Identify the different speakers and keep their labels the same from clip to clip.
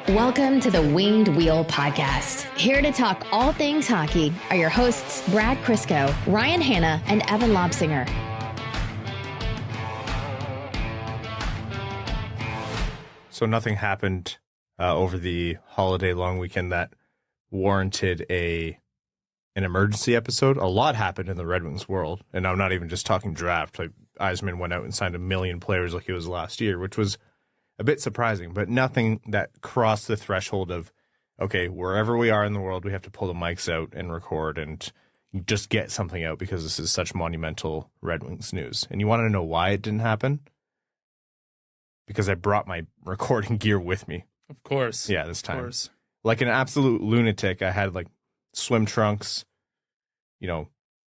Speaker 1: Welcome to the Winged Wheel Podcast. Here to talk all things hockey are your hosts, Brad Crisco, Ryan Hanna, and Evan Lobsinger.
Speaker 2: So nothing happened over the holiday long weekend that warranted an emergency episode. A lot happened in the Red Wings world, and I'm not even just talking draft. Like Yzerman went out and signed 1 million players like he was last year, which was a bit surprising, but nothing that crossed the threshold of, okay, wherever we are in the world, we have to pull the mics out and record and just get something out because this is such monumental Red Wings news. And you want to know why it didn't happen? Because I brought my recording gear with me.
Speaker 3: Of course.
Speaker 2: Yeah, this time.
Speaker 3: Of course.
Speaker 2: Like an absolute lunatic, I had like swim trunks,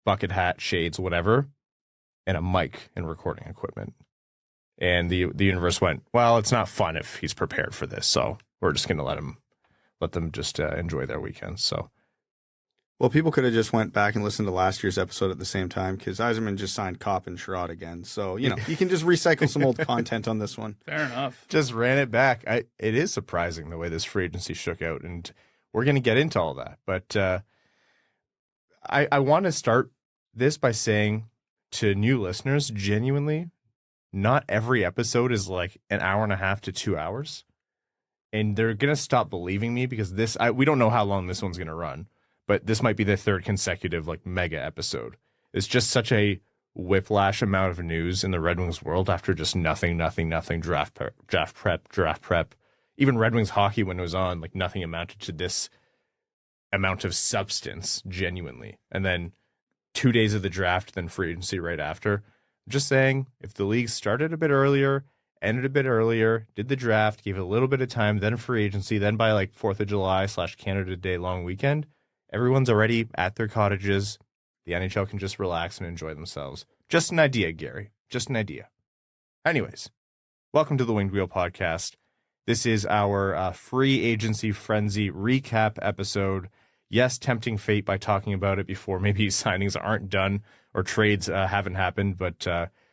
Speaker 2: bucket hat, shades, whatever, and a mic and recording equipment. And the universe went, well, it's not fun if he's prepared for this, so we're just going to let them just enjoy their weekends. So,
Speaker 4: well, people could have just went back and listened to last year's episode at the same time because Yzerman just signed Copp and Chiarot again. So, you can just recycle some old content on this one.
Speaker 3: Fair enough.
Speaker 2: Just ran it back. It is surprising the way this free agency shook out, and we're going to get into all that. But I want to start this by saying to new listeners, genuinely, not every episode is like an hour and a half to 2 hours. And they're going to stop believing me because we don't know how long this one's going to run, but this might be the third consecutive like mega episode. It's just such a whiplash amount of news in the Red Wings world after just nothing, draft prep. Even Red Wings hockey when it was on, like nothing amounted to this amount of substance genuinely. And then 2 days of the draft, then free agency right after. Just saying, if the league started a bit earlier, ended a bit earlier, did the draft, gave it a little bit of time, then free agency, then by like 4th of July / Canada Day long weekend, everyone's already at their cottages. The NHL can just relax and enjoy themselves. Just an idea, Gary. Just an idea. Anyways, welcome to the Winged Wheel Podcast. This is our free agency frenzy recap episode. Yes, tempting fate by talking about it before maybe signings aren't done or trades haven't happened, but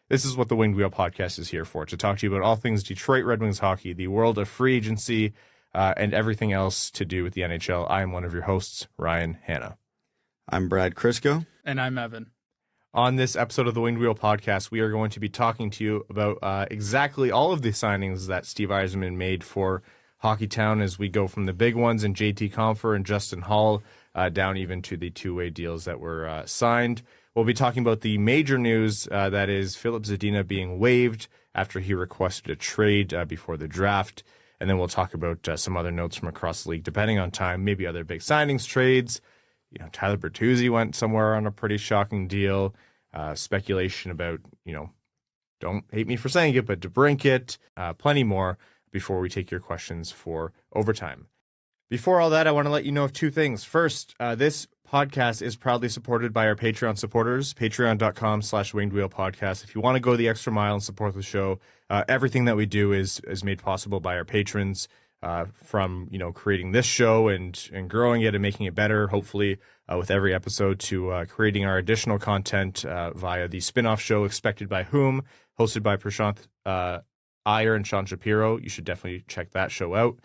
Speaker 2: this is what the Winged Wheel Podcast is here for, to talk to you about all things Detroit Red Wings hockey, the world of free agency, and everything else to do with the NHL. I am one of your hosts, Ryan Hanna.
Speaker 4: I'm Brad Crisco.
Speaker 3: And I'm Evan.
Speaker 2: On this episode of the Winged Wheel Podcast, we are going to be talking to you about exactly all of the signings that Steve Yzerman made for Hockeytown as we go from the big ones in JT Compher and Justin Holl down even to the two-way deals that were signed. We'll be talking about the major news, that is Filip Zadina being waived after he requested a trade before the draft. And then we'll talk about some other notes from across the league, depending on time, maybe other big signings, trades. Tyler Bertuzzi went somewhere on a pretty shocking deal. Speculation about, don't hate me for saying it, but DeBrincat, plenty more before we take your questions for overtime. Before all that, I want to let you know of two things. First, this podcast is proudly supported by our Patreon supporters, patreon.com/wingedwheelpodcast. If you want to go the extra mile and support the show, everything that we do is made possible by our patrons, from, creating this show and growing it and making it better, hopefully, with every episode, to creating our additional content via the spin-off show Expected by Whom, hosted by Prashant Iyer and Sean Shapiro. You should definitely check that show out.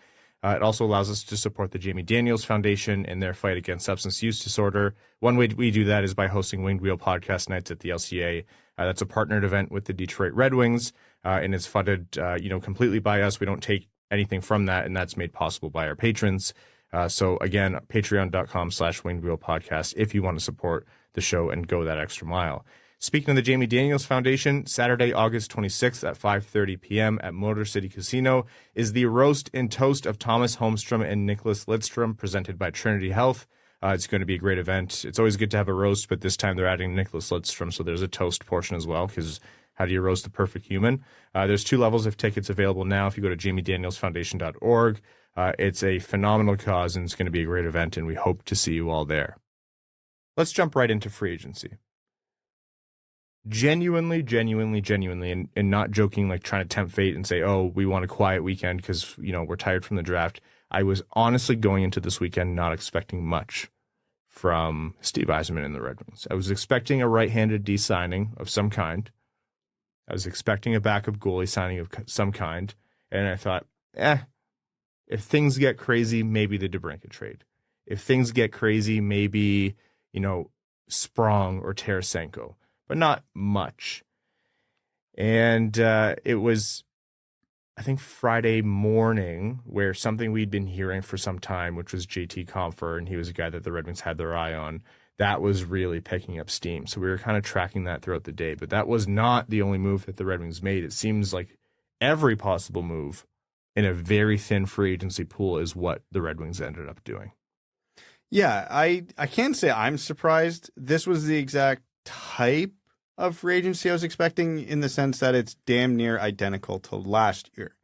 Speaker 2: It also allows us to support the Jamie Daniels Foundation in their fight against substance use disorder. One way we do that is by hosting Winged Wheel Podcast Nights at the LCA. That's a partnered event with the Detroit Red Wings, and it's funded, completely by us. We don't take anything from that, and that's made possible by our patrons. So again, patreon.com/Winged Wheel Podcast if you want to support the show and go that extra mile. Speaking of the Jamie Daniels Foundation, Saturday, August 26th at 5:30 p.m. at Motor City Casino is the Roast and Toast of Thomas Holmstrom and Nicholas Lidstrom, presented by Trinity Health. It's going to be a great event. It's always good to have a roast, but this time they're adding Nicholas Lidstrom, so there's a toast portion as well, because how do you roast the perfect human? There's 2 levels of tickets available now if you go to jamiedanielsfoundation.org. It's a phenomenal cause, and it's going to be a great event, and we hope to see you all there. Let's jump right into free agency. Genuinely, and not joking, like trying to tempt fate and say, oh, we want a quiet weekend because, we're tired from the draft. I was honestly going into this weekend not expecting much from Steve Yzerman and the Red Wings. I was expecting a right-handed D signing of some kind. I was expecting a backup goalie signing of some kind. And I thought, If things get crazy, maybe the DeBrincat trade. If things get crazy, maybe, Sprong or Tarasenko, but not much. And it was, I think, Friday morning where something we'd been hearing for some time, which was JT Compher, and he was a guy that the Red Wings had their eye on, that was really picking up steam. So we were kind of tracking that throughout the day. But that was not the only move that the Red Wings made. It seems like every possible move in a very thin free agency pool is what the Red Wings ended up doing.
Speaker 4: Yeah, I can't say I'm surprised. This was the exact type of free agency I was expecting, in the sense that it's damn near identical to last year.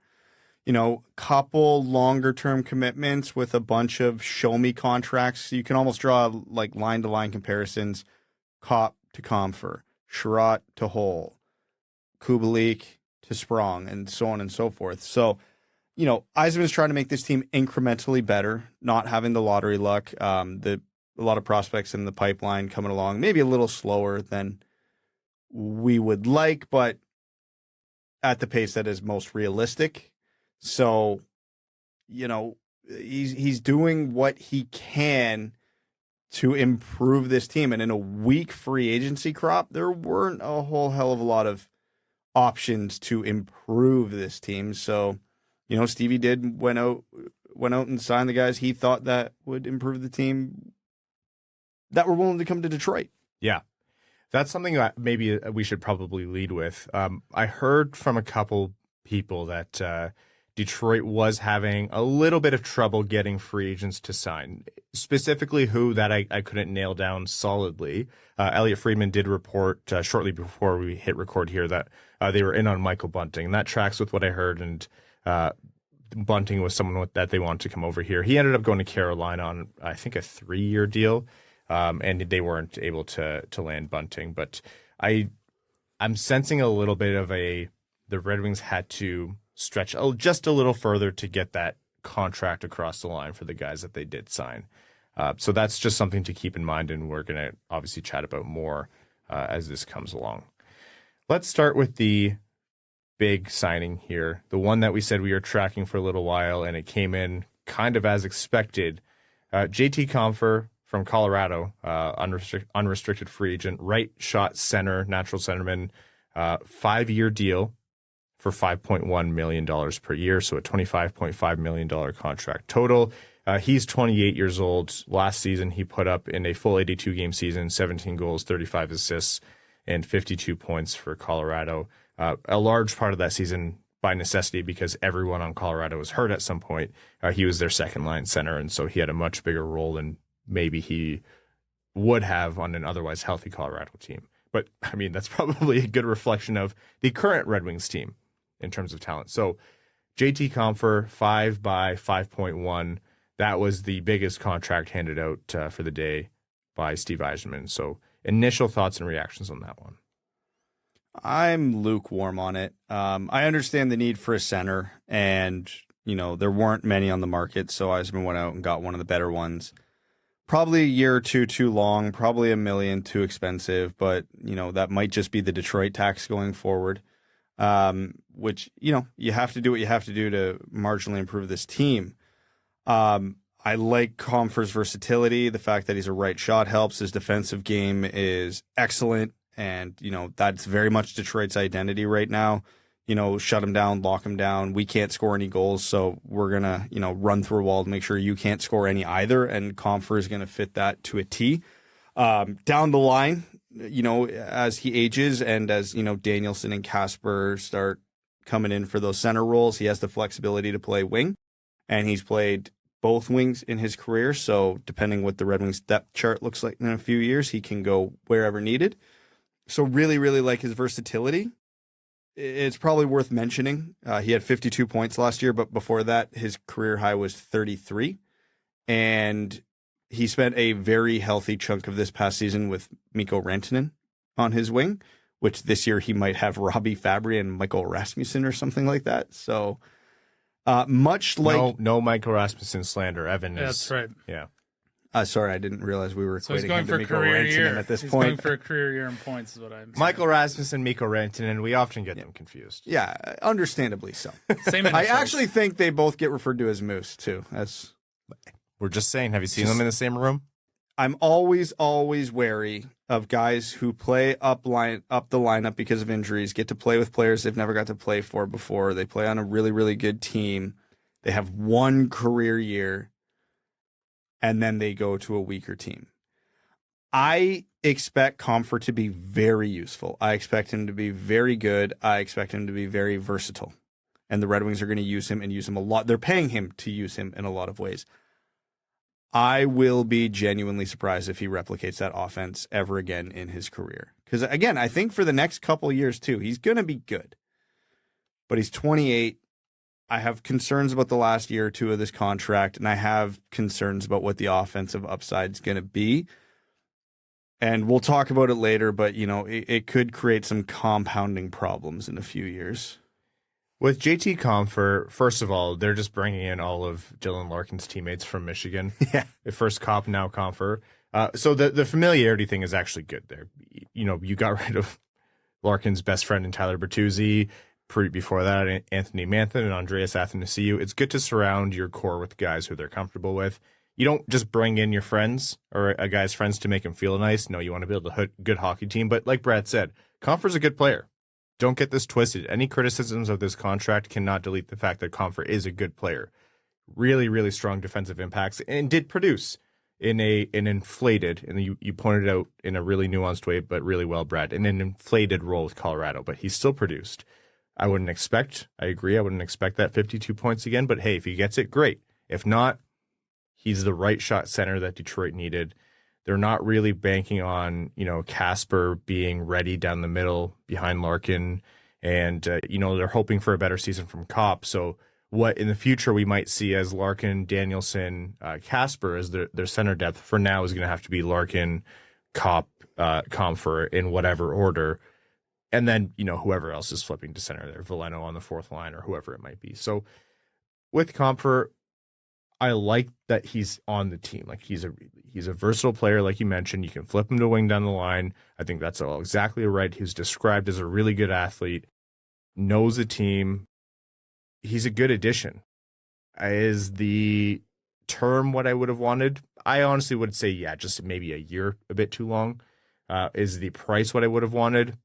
Speaker 4: Couple longer term commitments with a bunch of show me contracts. You can almost draw like line to line comparisons. Copp to Compher, Chiarot to Holl, Kubalik to Sprong, and so on and so forth. So, Yzerman's trying to make this team incrementally better, not having the lottery luck. A lot of prospects in the pipeline coming along, maybe a little slower than we would like, but at the pace that is most realistic. So, he's doing what he can to improve this team. And in a weak free agency crop, there weren't a whole hell of a lot of options to improve this team. So, Stevie went out and signed the guys he thought that would improve the team that were willing to come to Detroit.
Speaker 2: Yeah. That's something that maybe we should probably lead with. I heard from a couple people that Detroit was having a little bit of trouble getting free agents to sign. Specifically who, that I couldn't nail down solidly. Elliot Friedman did report shortly before we hit record here that they were in on Michael Bunting. And that tracks with what I heard. And Bunting was someone that they wanted to come over here. He ended up going to Carolina on, I think, a 3-year deal. And they weren't able to land Bunting. But I'm sensing a little bit of the Red Wings had to stretch just a little further to get that contract across the line for the guys that they did sign. So that's just something to keep in mind, and we're going to obviously chat about more as this comes along. Let's start with the big signing here, the one that we said we were tracking for a little while, and it came in kind of as expected. JT Compher from Colorado, unrestricted free agent, right shot center, natural centerman, 5-year deal for $5.1 million per year, so a $25.5 million contract total. He's 28 years old. Last season, he put up in a full 82-game season, 17 goals, 35 assists, and 52 points for Colorado. A large part of that season by necessity because everyone on Colorado was hurt at some point. He was their second-line center, and so he had a much bigger role than maybe he would have on an otherwise healthy Colorado team. But, I mean, that's probably a good reflection of the current Red Wings team in terms of talent. So JT Compher, 5 by 5.1. That was the biggest contract handed out for the day by Steve Yzerman. So initial thoughts and reactions on that one.
Speaker 4: I'm lukewarm on it. I understand the need for a center, and, there weren't many on the market, so Yzerman went out and got one of the better ones. Probably a year or two too long, probably $1 million too expensive, but, that might just be the Detroit tax going forward. Which, you have to do what you have to do to marginally improve this team. I like Compher's versatility. The fact that he's a right shot helps. His defensive game is excellent. And, that's very much Detroit's identity right now. Shut him down, lock him down. We can't score any goals, so we're going to, run through a wall to make sure you can't score any either. And Compher is going to fit that to a T. Down the line, as he ages and as, Danielson and Kasper start coming in for those center roles, he has the flexibility to play wing, and he's played both wings in his career. So depending what the Red Wings depth chart looks like in a few years, he can go wherever needed. So really, really like his versatility. It's probably worth mentioning. He had 52 points last year, but before that, his career high was 33. And he spent a very healthy chunk of this past season with Mikko Rantanen on his wing, which this year he might have Robbie Fabry and Michael Rasmussen or something like that. So much like...
Speaker 2: No Michael Rasmussen slander. Evan is...
Speaker 3: That's right.
Speaker 2: Yeah.
Speaker 4: Sorry, I didn't realize we were
Speaker 3: So he's
Speaker 4: equating
Speaker 3: going
Speaker 4: him to
Speaker 3: for a
Speaker 4: Mikko
Speaker 3: career
Speaker 4: Rantanen
Speaker 3: year.
Speaker 4: at this
Speaker 3: He's
Speaker 4: point.
Speaker 3: going for a career year in points is what I'm saying.
Speaker 2: Michael Rasmussen and Mikko Rantanen, we often get them confused.
Speaker 4: Yeah, understandably so.
Speaker 3: Same
Speaker 4: I
Speaker 3: initials.
Speaker 4: actually think they both get referred to as Moose, too.
Speaker 2: We're just saying, have you seen them in the same room?
Speaker 4: I'm always wary of guys who play up the lineup because of injuries, get to play with players they've never got to play for before. They play on a really, really good team. They have one career year, and then they go to a weaker team. I expect Compher to be very useful. I expect him to be very good. I expect him to be very versatile. And the Red Wings are going to use him and use him a lot. They're paying him to use him in a lot of ways. I will be genuinely surprised if he replicates that offense ever again in his career. Because, again, I think for the next couple of years, too, he's going to be good. But he's 28. I have concerns about the last year or two of this contract, and I have concerns about what the offensive upside is going to be. And we'll talk about it later, but, it could create some compounding problems in a few years.
Speaker 2: With JT Compher, first of all, they're just bringing in all of Dylan Larkin's teammates from Michigan.
Speaker 4: Yeah.
Speaker 2: First Copp, now Compher. So the familiarity thing is actually good there. You got rid of Larkin's best friend in Tyler Bertuzzi. Before that, Anthony Manthan and Andreas Athanasiou. It's good to surround your core with guys who they're comfortable with. You don't just bring in your friends or a guy's friends to make him feel nice. No, you want to build a good hockey team. But like Brad said, Compher's a good player. Don't get this twisted. Any criticisms of this contract cannot delete the fact that Compher is a good player. Really, really strong defensive impacts and did produce in an inflated, and you pointed out in a really nuanced way, but really well, Brad, in an inflated role with Colorado. But he still produced. I wouldn't expect that 52 points again. But hey, if he gets it, great. If not, he's the right shot center that Detroit needed. They're not really banking on, Kasper being ready down the middle behind Larkin. And, they're hoping for a better season from Copp. So what in the future we might see as Larkin, Danielson, Kasper as their center depth for now is going to have to be Larkin, Copp, Compher in whatever order. And then, whoever else is flipping to center there, Veleno on the fourth line or whoever it might be. So with Compher, I like that he's on the team. Like he's a versatile player, like you mentioned. You can flip him to wing down the line. I think that's all exactly right. He's described as a really good athlete, knows the team. He's a good addition. Is the term what I would have wanted? I honestly would say, yeah, just maybe a year, a bit too long. Is the price what I would have wanted?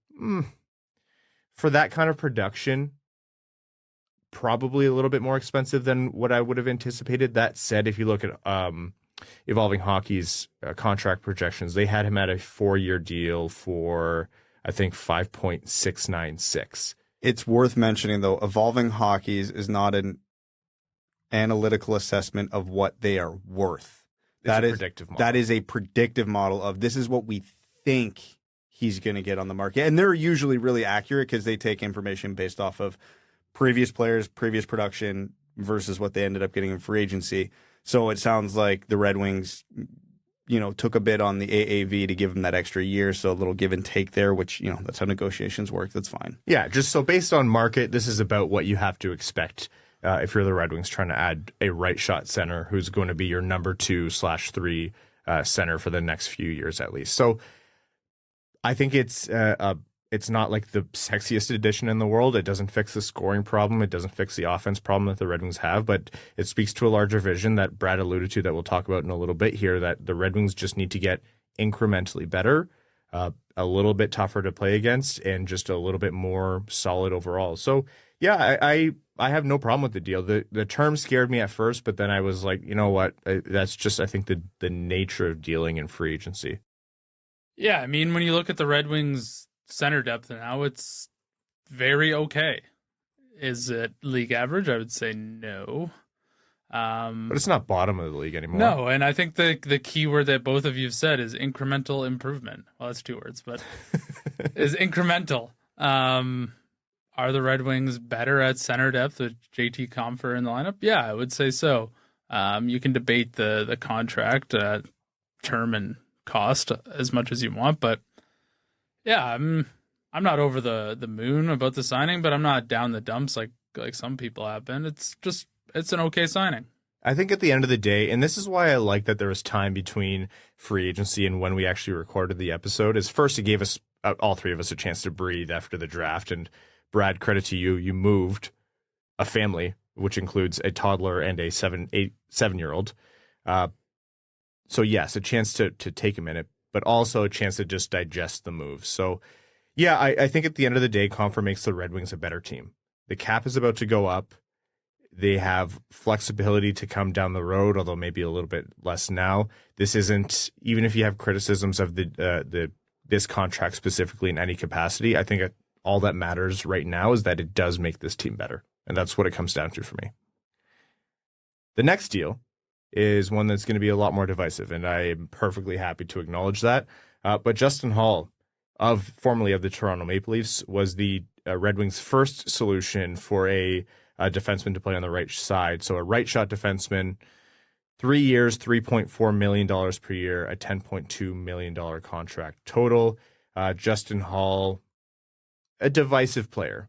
Speaker 2: For that kind of production, probably a little bit more expensive than what I would have anticipated. That said, if you look at Evolving Hockey's contract projections, they had him at a 4-year deal for, I think, 5.696.
Speaker 4: It's worth mentioning, though, Evolving Hockey's is not an analytical assessment of what they are worth. That is a predictive model. That is a predictive model of this is what we think he's going to get on the market. And they're usually really accurate because they take information based off of previous players, previous production versus what they ended up getting in free agency. So it sounds like the Red Wings, took a bit on the AAV to give him that extra year. So a little give and take there, which, that's how negotiations work. That's fine.
Speaker 2: Yeah, just so based on market, this is about what you have to expect if you're the Red Wings trying to add a right shot center who's going to be your number 2/3 center for the next few years at least. So I think it's not like the sexiest addition in the world. It doesn't fix the scoring problem. It doesn't fix the offense problem that the Red Wings have, but it speaks to a larger vision that Brad alluded to that we'll talk about in a little bit here, that the Red Wings just need to get incrementally better, a little bit tougher to play against, and just a little bit more solid overall. So, yeah, I have no problem with the deal. The term scared me at first, but then I was like, you know what? That's just, I think, the nature of dealing in free agency.
Speaker 3: Yeah, I mean, when you look at the Red Wings center depth now, it's very okay. Is it league average? I would say no.
Speaker 2: But it's not bottom of the league anymore.
Speaker 3: No, and I think the key word that both of you have said is incremental improvement. Well, that's 2 words, but is incremental. Are the Red Wings better at center depth with JT Compher in the lineup? Yeah, I would say so. You can debate the contract term and cost as much as you want, but yeah, I'm not over the moon about the signing, but I'm not down the dumps like some people have been. It's an okay signing.
Speaker 2: I think at the end of the day, and this is why I like that there was time between free agency and when we actually recorded the episode, is first it gave us, all three of us, a chance to breathe after the draft. And Brad, credit to you, you moved a family, which includes a toddler and a 7-year-old. So yes, a chance to take a minute, but also a chance to just digest the move. So yeah, I think at the end of the day, Compher makes the Red Wings a better team. The cap is about to go up. They have flexibility to come down the road, although maybe a little bit less now. This isn't, even if you have criticisms of this contract specifically in any capacity, I think all that matters right now is that it does make this team better. And that's what it comes down to for me. The next deal is one that's going to be a lot more divisive, and I am perfectly happy to acknowledge that. But Justin Holl, formerly of the Toronto Maple Leafs, was the Red Wings' first solution for a defenseman to play on the right side. So a right shot defenseman, 3 years, $3.4 million per year, a $10.2 million contract total. Justin Holl, a divisive player.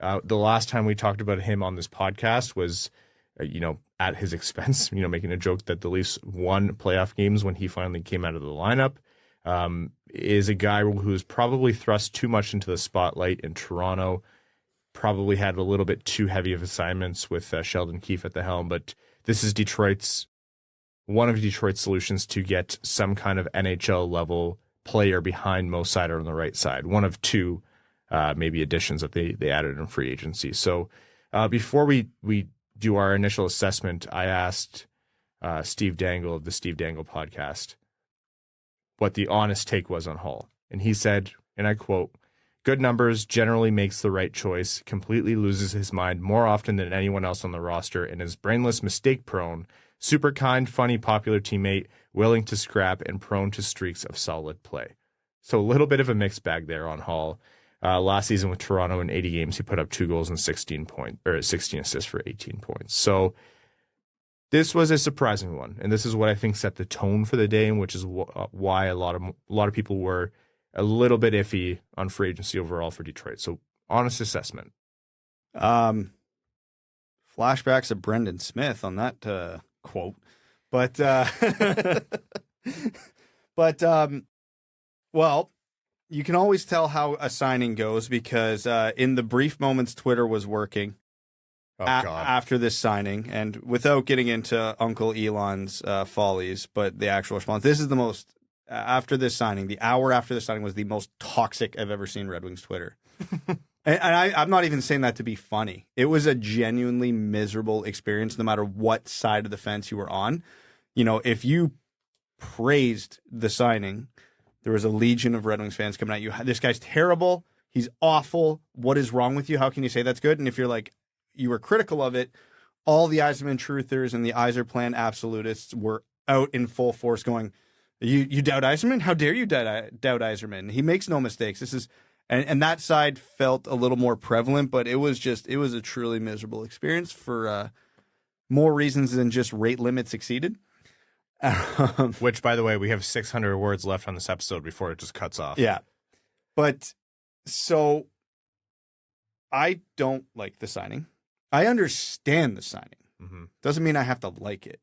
Speaker 2: The last time we talked about him on this podcast was, at his expense, making a joke that the Leafs won playoff games when he finally came out of the lineup. Is a guy who's probably thrust too much into the spotlight in Toronto. Probably had a little bit too heavy of assignments with Sheldon Keefe at the helm, but this is one of Detroit's solutions to get some kind of NHL level player behind Mo Seider on the right side. One of two maybe additions that they added in free agency. So before we do our initial assessment, I asked Steve Dangle of the Steve Dangle podcast what the honest take was on Holl, and he said, and I quote, "Good numbers, generally makes the right choice, completely loses his mind more often than anyone else on the roster, and is brainless, mistake-prone, super kind, funny, popular teammate, willing to scrap, and prone to streaks of solid play." So a little bit of a mixed bag there on Holl. Last season with Toronto in 80 games, he put up 2 goals and 16 assists for 18 points. So this was a surprising one, and this is what I think set the tone for the day, and which is why a lot of people were a little bit iffy on free agency overall for Detroit. So, honest assessment.
Speaker 4: Flashbacks of Brendan Smith on that quote, but well, you can always tell how a signing goes because in the brief moments Twitter was working after this signing, and without getting into Uncle Elon's follies, but the actual response. This is the most. After this signing, the hour after the signing was the most toxic I've ever seen Red Wings Twitter. and I'm not even saying that to be funny. It was a genuinely miserable experience no matter what side of the fence you were on. If you praised the signing, there was a legion of Red Wings fans coming at you. This guy's terrible. He's awful. What is wrong with you? How can you say that's good? And if you're like, you were critical of it, all the Yzerman truthers and the Yzerplan absolutists were out in full force going, You doubt Yzerman? How dare you doubt Yzerman? He makes no mistakes. This is, and that side felt a little more prevalent, but it was a truly miserable experience for more reasons than just rate limits exceeded.
Speaker 2: Which, by the way, we have 600 words left on this episode before it just cuts off.
Speaker 4: Yeah, but so I don't like the signing. I understand the signing.
Speaker 2: Mm-hmm.
Speaker 4: Doesn't mean I have to like it.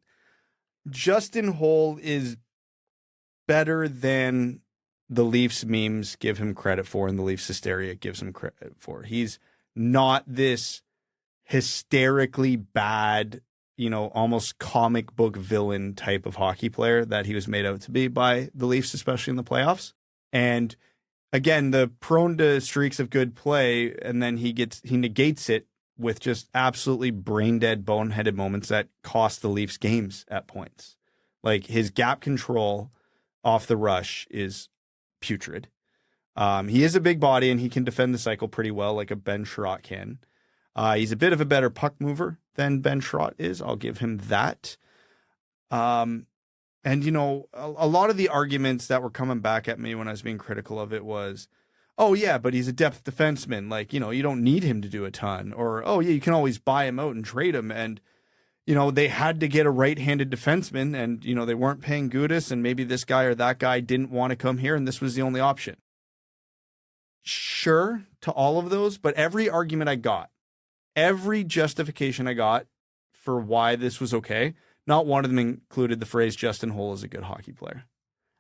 Speaker 4: Justin Holl is better than the Leafs memes give him credit for and the Leafs hysteria gives him credit for. He's not this hysterically bad, almost comic book villain type of hockey player that he was made out to be by the Leafs, especially in the playoffs. And again, the prone to streaks of good play, and then he negates it with just absolutely brain dead, boneheaded moments that cost the Leafs games at points. Like his gap control off the rush is putrid. He is a big body and he can defend the cycle pretty well, like a Ben Chiarot can. He's a bit of a better puck mover than Ben Chiarot is. I'll give him that. And a lot of the arguments that were coming back at me when I was being critical of it was, oh yeah, but he's a depth defenseman. Like, you don't need him to do a ton. Or, oh yeah, you can always buy him out and trade him. And they had to get a right-handed defenseman, and, they weren't paying Gudas, and maybe this guy or that guy didn't want to come here, and this was the only option. Sure to all of those, but every argument I got, every justification I got for why this was okay, Not one of them included the phrase Justin Holl is a good hockey player.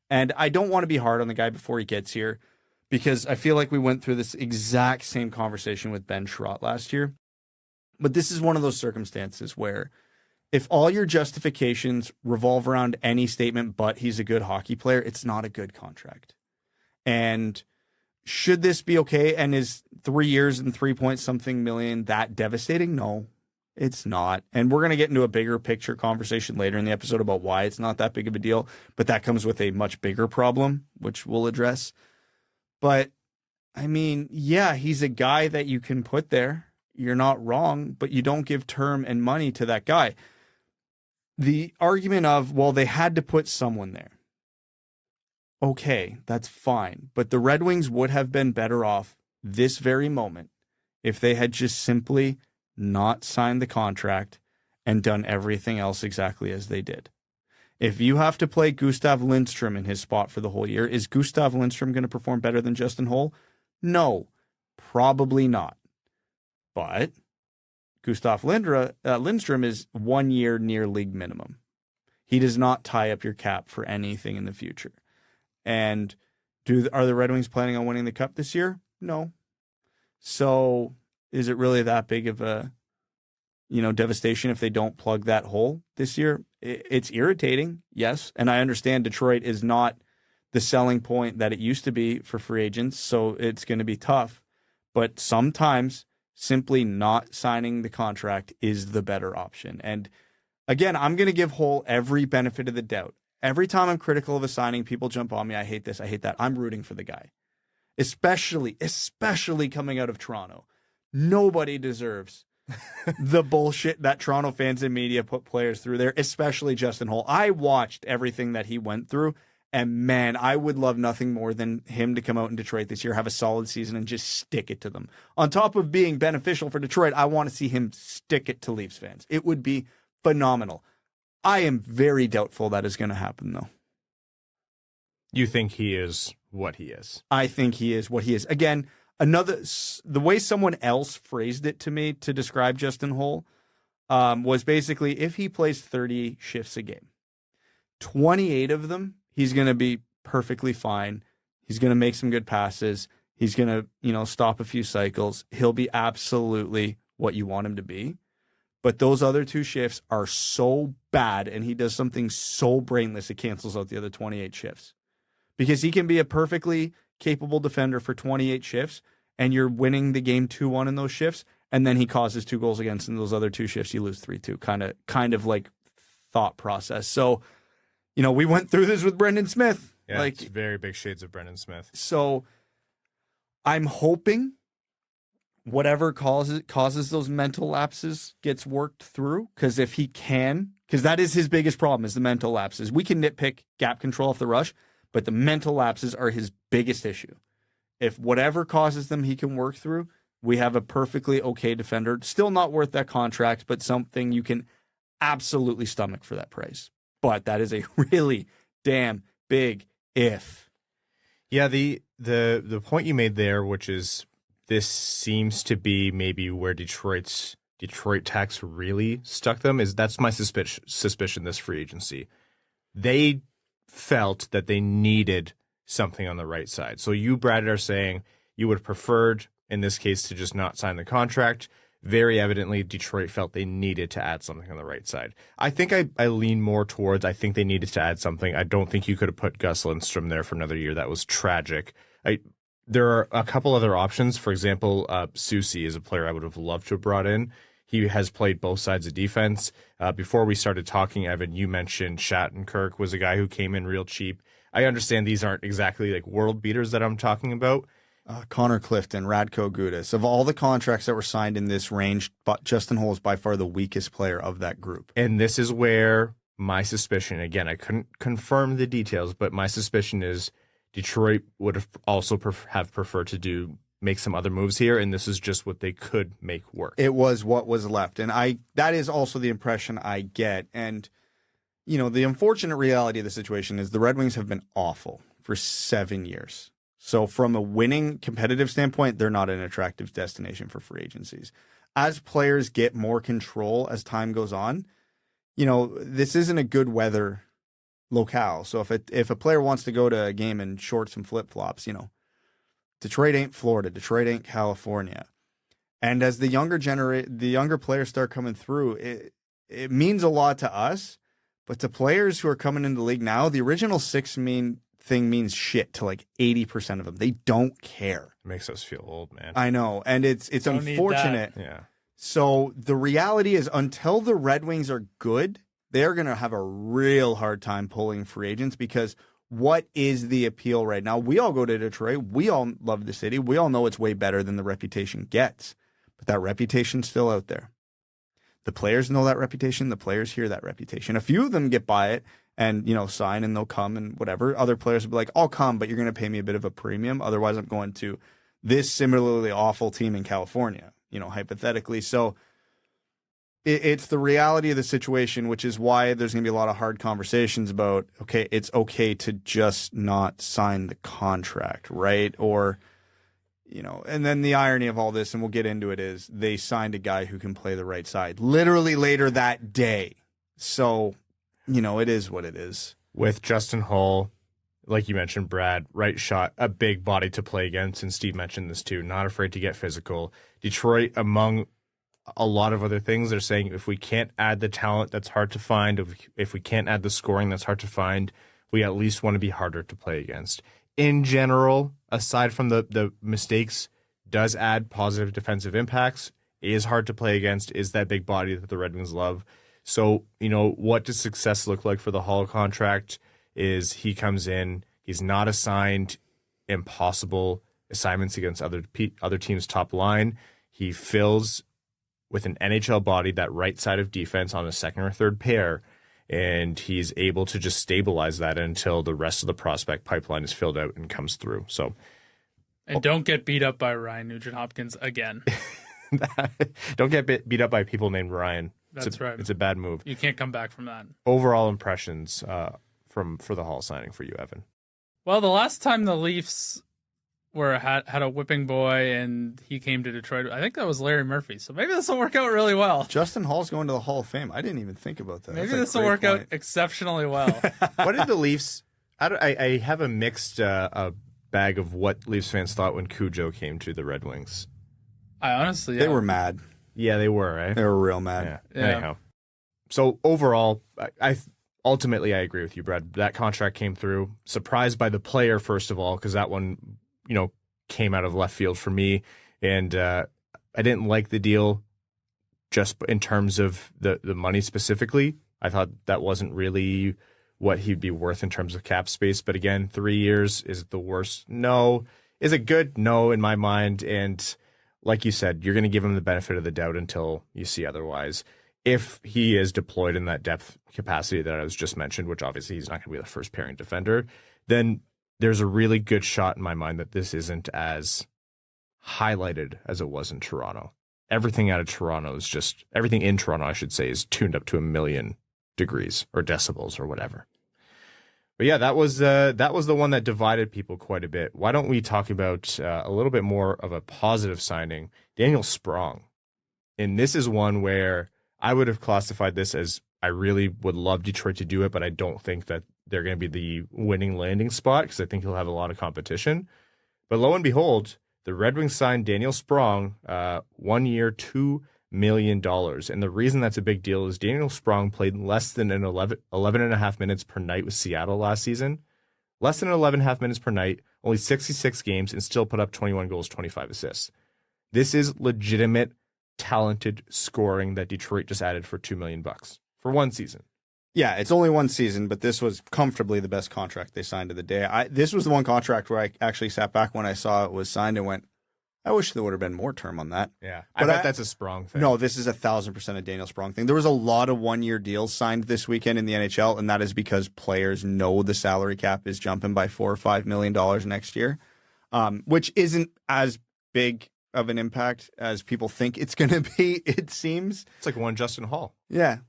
Speaker 4: And I don't want to be hard on the guy before he gets here, because I feel like we went through this exact same conversation with Ben Chiarot last year. But this is one of those circumstances where if all your justifications revolve around any statement but he's a good hockey player, it's not a good contract. And should this be okay? And is 3 years and 3-point-something million that devastating? No, it's not. And we're going to get into a bigger picture conversation later in the episode about why it's not that big of a deal. But that comes with a much bigger problem, which we'll address. But, I mean, yeah, he's a guy that you can put there. You're not wrong, but you don't give term and money to that guy. The argument of, well, they had to put someone there. Okay, that's fine. But the Red Wings would have been better off this very moment if they had just simply not signed the contract and done everything else exactly as they did. If you have to play Gustav Lindstrom in his spot for the whole year, is Gustav Lindstrom going to perform better than Justin Holl? No, probably not. But Gustav Lindstrom is 1 year near league minimum. He does not tie up your cap for anything in the future. And are the Red Wings planning on winning the Cup this year? No. So is it really that big of a devastation if they don't plug that hole this year? It's irritating, yes. And I understand Detroit is not the selling point that it used to be for free agents, so it's going to be tough. But sometimes simply not signing the contract is the better option. And again, I'm going to give Holl every benefit of the doubt. Every time I'm critical of a signing, people jump on me. I hate this. I hate that. I'm rooting for the guy, especially coming out of Toronto. Nobody deserves the bullshit that Toronto fans and media put players through there, especially Justin Holl. I watched everything that he went through. And man, I would love nothing more than him to come out in Detroit this year, have a solid season, and just stick it to them. On top of being beneficial for Detroit, I want to see him stick it to Leafs fans. It would be phenomenal. I am very doubtful that is going to happen, though.
Speaker 2: You think he is what he is?
Speaker 4: I think he is what he is. Again, the way someone else phrased it to me to describe Justin Holl was basically if he plays 30 shifts a game, 28 of them, he's going to be perfectly fine. He's going to make some good passes. He's going to, stop a few cycles. He'll be absolutely what you want him to be. But those other 2 shifts are so bad, and he does something so brainless it cancels out the other 28 shifts. Because he can be a perfectly capable defender for 28 shifts, and you're winning the game 2-1 in those shifts, and then he causes 2 goals against in those other 2 shifts, you lose 3-2. Kind of like thought process. So, we went through this with Brendan Smith.
Speaker 2: Yeah, it's very big shades of Brendan Smith.
Speaker 4: So I'm hoping whatever causes those mental lapses gets worked through, because if he can, because that is his biggest problem, is the mental lapses. We can nitpick gap control off the rush, but the mental lapses are his biggest issue. If whatever causes them he can work through, we have a perfectly okay defender. Still not worth that contract, but something you can absolutely stomach for that price. But that is a really damn big if.
Speaker 2: Yeah, the point you made there, which is this seems to be maybe where Detroit tax really stuck them, is that's my suspicion this free agency. They felt that they needed something on the right side. So you, Brad, are saying you would have preferred, in this case, to just not sign the contract. Very evidently, Detroit felt they needed to add something on the right side. I think I lean more towards I think they needed to add something. I don't think you could have put Gus Lindstrom there for another year. That was tragic. There are a couple other options. For example, Susie is a player I would have loved to have brought in. He has played both sides of defense. Before we started talking, Evan, you mentioned Shattenkirk was a guy who came in real cheap. I understand these aren't exactly like world beaters that I'm talking about.
Speaker 4: Connor Clifton, Radko Gudas. Of all the contracts that were signed in this range, Justin Holl is by far the weakest player of that group.
Speaker 2: And this is where my suspicion, again, I couldn't confirm the details, but my suspicion is Detroit would have also have preferred to make some other moves here, and this is just what they could make work.
Speaker 4: It was what was left, and that is also the impression I get. And, the unfortunate reality of the situation is the Red Wings have been awful for 7 years. So from a winning competitive standpoint, they're not an attractive destination for free agencies. As players get more control as time goes on, this isn't a good weather locale. So if a player wants to go to a game in shorts and flip-flops, Detroit ain't Florida, Detroit ain't California. And as the younger players start coming through, it means a lot to us, but to players who are coming into the league now, the original six thing means shit to like 80% of them. They don't care.
Speaker 2: It makes us feel old, man.
Speaker 4: I know, and it's unfortunate.
Speaker 2: Yeah.
Speaker 4: So the reality is, until the Red Wings are good, they're going to have a real hard time pulling free agents, because what is the appeal right now? We all go to Detroit. We all love the city. We all know it's way better than the reputation gets, but that reputation's still out there. The players know that reputation. The players hear that reputation. A few of them get by it and, sign, and they'll come and whatever. Other players will be like, I'll come, but you're going to pay me a bit of a premium. Otherwise, I'm going to this similarly awful team in California, hypothetically. So it's the reality of the situation, which is why there's going to be a lot of hard conversations about, okay, it's okay to just not sign the contract, right? Or, and then the irony of all this, and we'll get into it, is they signed a guy who can play the right side literally later that day. So, it is what it is.
Speaker 2: With Justin Holl, like you mentioned, Brad, right shot, a big body to play against, and Steve mentioned this too, not afraid to get physical. Detroit, among a lot of other things, they're saying if we can't add the talent that's hard to find, if we can't add the scoring that's hard to find, we at least want to be harder to play against. In general, aside from the mistakes, does add positive defensive impacts, is hard to play against, is that big body that the Red Wings love. So, what does success look like for the Holl contract is he comes in, he's not assigned impossible assignments against other teams' top line. He fills with an NHL body that right side of defense on a second or third pair, and he's able to just stabilize that until the rest of the prospect pipeline is filled out and comes through. So,
Speaker 3: and don't get beat up by Ryan Nugent-Hopkins again.
Speaker 2: Don't get beat up by people named Ryan.
Speaker 3: That's right.
Speaker 2: It's a bad move.
Speaker 3: You can't come back from that.
Speaker 2: Overall impressions for the Holl signing for you, Evan?
Speaker 3: Well, the last time the Leafs had a whipping boy and he came to Detroit, I think that was Larry Murphy. So maybe this will work out really well.
Speaker 4: Justin Holl's going to the Hall of Fame. I didn't even think about that.
Speaker 3: Maybe this will work out exceptionally well.
Speaker 2: What did the Leafs? I have a mixed bag of what Leafs fans thought when Cujo came to the Red Wings.
Speaker 4: They were mad.
Speaker 2: Yeah, they were, right?
Speaker 4: They were real mad.
Speaker 2: Yeah. Anyhow. So overall, ultimately I agree with you, Brad. That contract came through. Surprised by the player, first of all, because that one, came out of left field for me. And I didn't like the deal just in terms of the money specifically. I thought that wasn't really what he'd be worth in terms of cap space. But again, 3 years, is it the worst? No. Is it good? No, in my mind. And like you said, you're going to give him the benefit of the doubt until you see otherwise. If he is deployed in that depth capacity that I was just mentioned, which obviously he's not going to be the first pairing defender, then there's a really good shot in my mind that this isn't as highlighted as it was in Toronto. Everything out of Toronto is just, everything in Toronto, I should say, is tuned up to 1,000,000 degrees or decibels or whatever. But yeah, that was the one that divided people quite a bit. Why don't we talk about a little bit more of a positive signing, Daniel Sprong. And this is one where I would have classified this as, I really would love Detroit to do it, but I don't think that they're going to be the winning landing spot because I think he'll have a lot of competition. But lo and behold, the Red Wings signed Daniel Sprong, 1 year, $2 million. And the reason that's a big deal is Daniel Sprong played less than 11 and a half minutes per night with Seattle last season. Less than 11 and a half minutes per night, only 66 games, and still put up 21 goals, 25 assists. This is legitimate, talented scoring that Detroit just added for $2 million for one season.
Speaker 4: Yeah, it's only one season, but this was comfortably the best contract they signed of the day. This was the one contract where I actually sat back when I saw it was signed and went, I wish there would have been more term on that.
Speaker 2: Yeah, I bet that's a Sprong thing.
Speaker 4: No, this is 1,000% a Daniel Sprong thing. There was a lot of one-year deals signed this weekend in the NHL, and that is because players know the salary cap is jumping by $4 or $5 million next year, which isn't as big of an impact as people think it's going to be, it seems.
Speaker 2: It's like one Justin Holl.
Speaker 4: Yeah,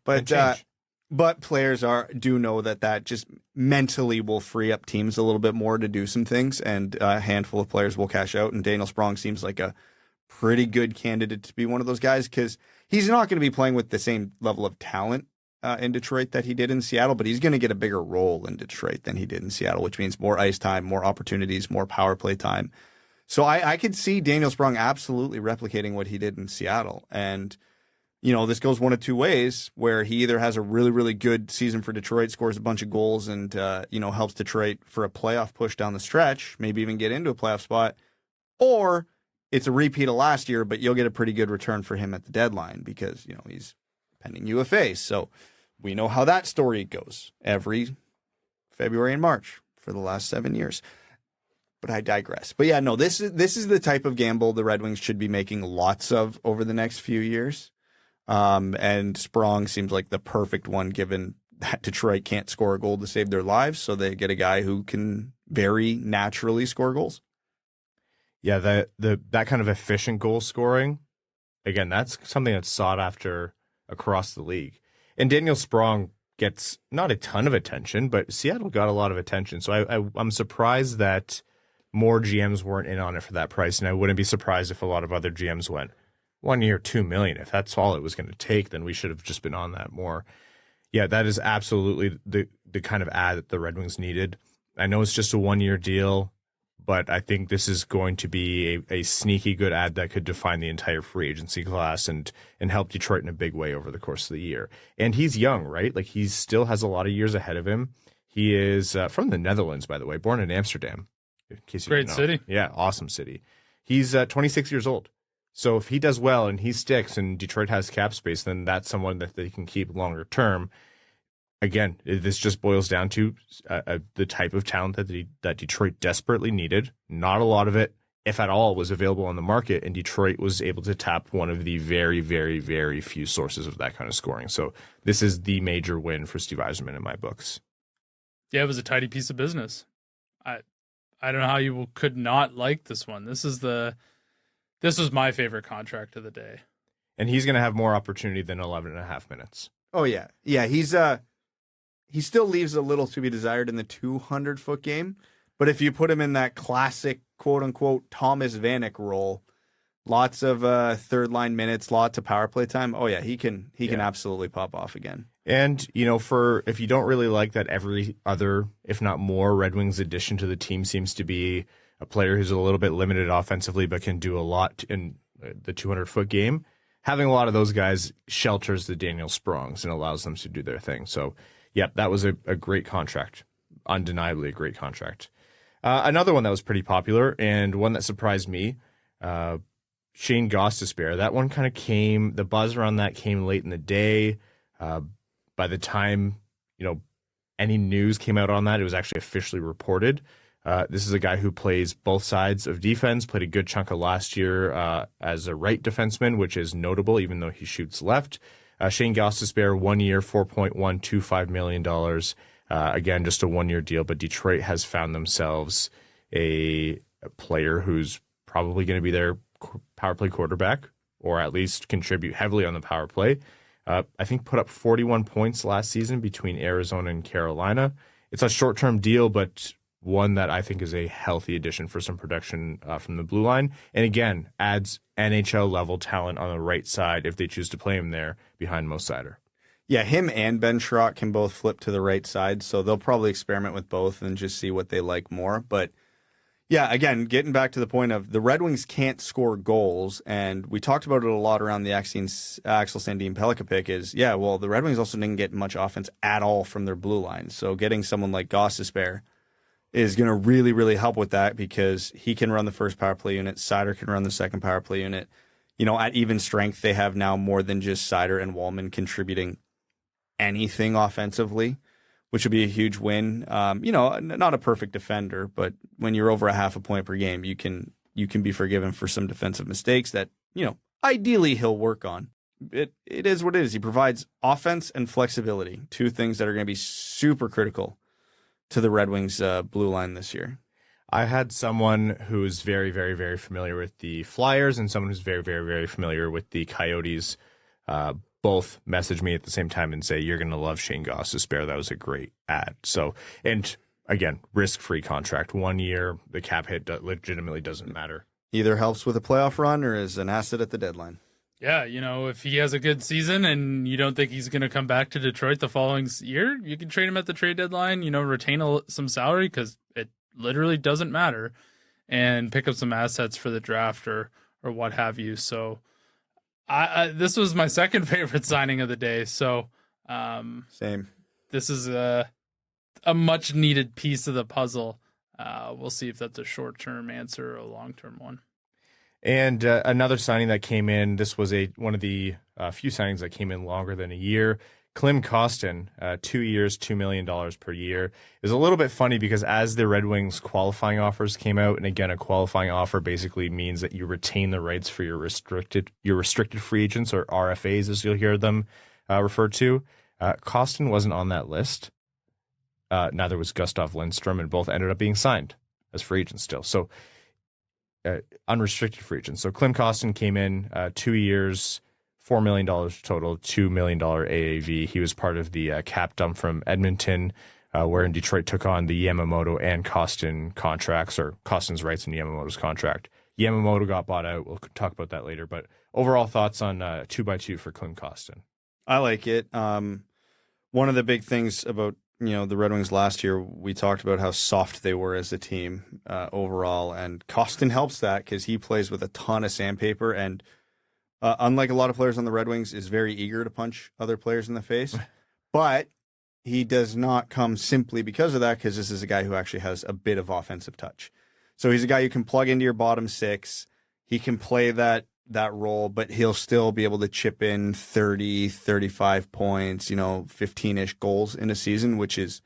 Speaker 4: but players do know that just mentally will free up teams a little bit more to do some things, and a handful of players will cash out. And Daniel Sprong seems like a pretty good candidate to be one of those guys because he's not going to be playing with the same level of talent in Detroit that he did in Seattle, but he's going to get a bigger role in Detroit than he did in Seattle, which means more ice time, more opportunities, more power play time. So I could see Daniel Sprong absolutely replicating what he did in Seattle. And, this goes one of two ways, where he either has a really, really good season for Detroit, scores a bunch of goals, and, helps Detroit for a playoff push down the stretch, maybe even get into a playoff spot, or it's a repeat of last year, but you'll get a pretty good return for him at the deadline because, he's pending UFA. So we know how that story goes every February and March for the last 7 years. But I digress. But yeah, no, this is the type of gamble the Red Wings should be making lots of over the next few years. And Sprong seems like the perfect one, given that Detroit can't score a goal to save their lives. So they get a guy who can very naturally score goals.
Speaker 2: Yeah, that kind of efficient goal scoring, again, that's something that's sought after across the league. And Daniel Sprong gets not a ton of attention, but Seattle got a lot of attention. So I'm surprised that more GMs weren't in on it for that price, and I wouldn't be surprised if a lot of other GMs went 1 year, $2 million. If that's all it was going to take, then we should have just been on that more. Yeah, that is absolutely the kind of ad that the Red Wings needed. I know it's just a 1 year deal, but I think this is going to be a sneaky good ad that could define the entire free agency class and help Detroit in a big way over the course of the year. And he's young, right? Like, he still has a lot of years ahead of him. He is from the Netherlands, by the way, born in Amsterdam. In case you
Speaker 3: Great
Speaker 2: didn't know.
Speaker 3: city.
Speaker 2: Yeah, awesome city. He's 26 years old. So if he does well and he sticks and Detroit has cap space, then that's someone that they can keep longer term. Again, this just boils down to the type of talent that Detroit desperately needed. Not a lot of it, if at all, was available on the market, and Detroit was able to tap one of the very, very, very few sources of that kind of scoring. So this is the major win for Steve Yzerman in my books.
Speaker 3: Yeah, it was a tidy piece of business. I don't know how you could not like this one. This was my favorite contract of the day.
Speaker 2: And he's going to have more opportunity than 11 and a half minutes.
Speaker 4: Oh, yeah. Yeah, he still leaves a little to be desired in the 200-foot game. But if you put him in that classic, quote-unquote, Thomas Vanek role, lots of third-line minutes, lots of power play time, oh, yeah, he can absolutely pop off again.
Speaker 2: And, if you don't really like that every other, if not more, Red Wings addition to the team seems to be a player who's a little bit limited offensively but can do a lot in the 200-foot game, having a lot of those guys shelters the Daniel Sprongs and allows them to do their thing. So, yeah, that was a great contract, undeniably a great contract. Another one that was pretty popular and one that surprised me, Shayne Gostisbehere. That one kind of came, the buzz around that came late in the day. By the time, any news came out on that, it was actually officially reported. This is a guy who plays both sides of defense, played a good chunk of last year as a right defenseman, which is notable, even though he shoots left. Shayne Gostisbehere, 1 year, $4.125 million. Again, just a 1 year deal, but Detroit has found themselves a player who's probably going to be their power play quarterback, or at least contribute heavily on the power play. I think put up 41 points last season between Arizona and Carolina. It's a short-term deal, but one that I think is a healthy addition for some production from the blue line. And again, adds NHL-level talent on the right side if they choose to play him there behind Moritz Seider.
Speaker 4: Yeah, him and Ben Chiarot can both flip to the right side, so they'll probably experiment with both and just see what they like more. But yeah, again, getting back to the point of the Red Wings can't score goals, and we talked about it a lot around the Axel Sandin Pellikka pick is, yeah, well, the Red Wings also didn't get much offense at all from their blue line. So getting someone like Gostisbehere is going to really, really help with that because he can run the first power play unit. Seider can run the second power play unit. At even strength, they have now more than just Seider and Wallman contributing anything offensively, which would be a huge win. Not a perfect defender, but when you're over a half a point per game, you can be forgiven for some defensive mistakes that, ideally he'll work on. It is what it is. He provides offense and flexibility, two things that are going to be super critical to the Red Wings blue line this year.
Speaker 2: I had someone who's very, very, very familiar with the Flyers and someone who's very, very, very familiar with the Coyotes both message me at the same time and say, you're going to love Shayne Gostisbehere. That was a great ad. So, and again, risk-free contract, 1 year, the cap hit legitimately doesn't matter.
Speaker 4: Either helps with a playoff run or is an asset at the deadline.
Speaker 3: Yeah, if he has a good season and you don't think he's going to come back to Detroit the following year, you can trade him at the trade deadline, retain some salary because it literally doesn't matter, and pick up some assets for the draft or what have you. So this was my second favorite signing of the day. So
Speaker 4: same.
Speaker 3: This is a much needed piece of the puzzle. We'll see if that's a short-term answer or a long-term one.
Speaker 2: And another signing that came in, this was one of the few signings that came in longer than a year. Klim Kostin, 2 years, $2 million per year. It was a little bit funny because as the Red Wings qualifying offers came out, and again, a qualifying offer basically means that you retain the rights for your restricted free agents, or RFAs as you'll hear them referred to. Kostin wasn't on that list. Neither was Gustav Lindstrom, and both ended up being signed as free agents still. So unrestricted free agents. So Klim Kostin came in 2 years, $4 million total, $2 million AAV. He was part of the cap dump from Edmonton, wherein Detroit took on the Yamamoto and Kostin contracts, or Kostin's rights in Yamamoto's contract. Yamamoto got bought out. We'll talk about that later. But overall thoughts on 2x2 for Klim Kostin?
Speaker 4: I like it. One of the big things about the Red Wings last year, we talked about how soft they were as a team overall, and Kostin helps that because he plays with a ton of sandpaper, and unlike a lot of players on the Red Wings, is very eager to punch other players in the face. But he does not come simply because of that, because this is a guy who actually has a bit of offensive touch. So he's a guy you can plug into your bottom six. He can play that role, but he'll still be able to chip in 30, 35 points, 15-ish goals in a season, which is,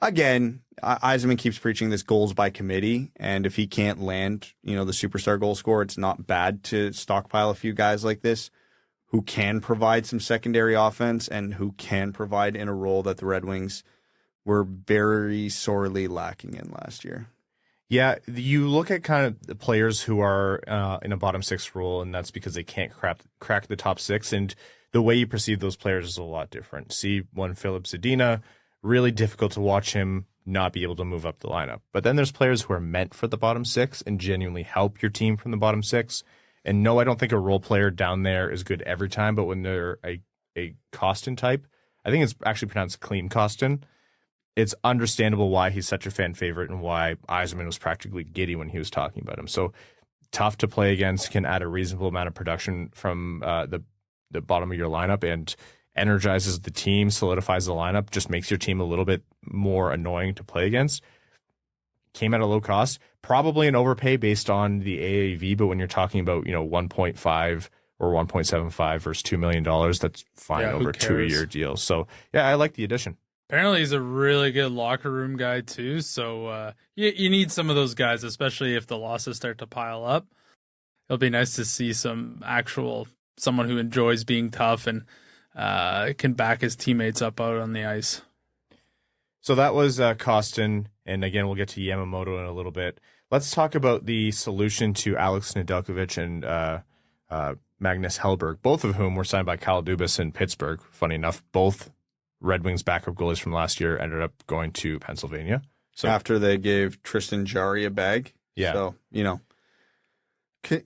Speaker 4: again, Yzerman keeps preaching this goals by committee, and if he can't land, the superstar goal scorer, it's not bad to stockpile a few guys like this who can provide some secondary offense and who can provide in a role that the Red Wings were very sorely lacking in last year.
Speaker 2: Yeah, you look at kind of the players who are in a bottom six role, and that's because they can't crack the top six, and the way you perceive those players is a lot different. See, one Filip Zadina, really difficult to watch him not be able to move up the lineup. But then there's players who are meant for the bottom six and genuinely help your team from the bottom six. And no, I don't think a role player down there is good every time, but when they're a Kostin type, I think it's actually pronounced Klim Kostin, it's understandable why he's such a fan favorite and why Yzerman was practically giddy when he was talking about him. So tough to play against, can add a reasonable amount of production from the bottom of your lineup, and energizes the team, solidifies the lineup, just makes your team a little bit more annoying to play against. Came at a low cost, probably an overpay based on the AAV, but when you're talking about 1.5 or 1.75 versus $2 million, that's fine over a 2-year deal. So yeah, I like the addition.
Speaker 3: Apparently he's a really good locker room guy too, so you need some of those guys, especially if the losses start to pile up. It'll be nice to see someone who enjoys being tough and can back his teammates up out on the ice.
Speaker 2: So that was Kostin, and again, we'll get to Yamamoto in a little bit. Let's talk about the solution to Alex Nedeljkovic and Magnus Hellberg, both of whom were signed by Kyle Dubas in Pittsburgh. Funny enough, both Red Wings backup goalies from last year ended up going to Pennsylvania. So
Speaker 4: after they gave Tristan Jarry a bag.
Speaker 2: Yeah.
Speaker 4: So,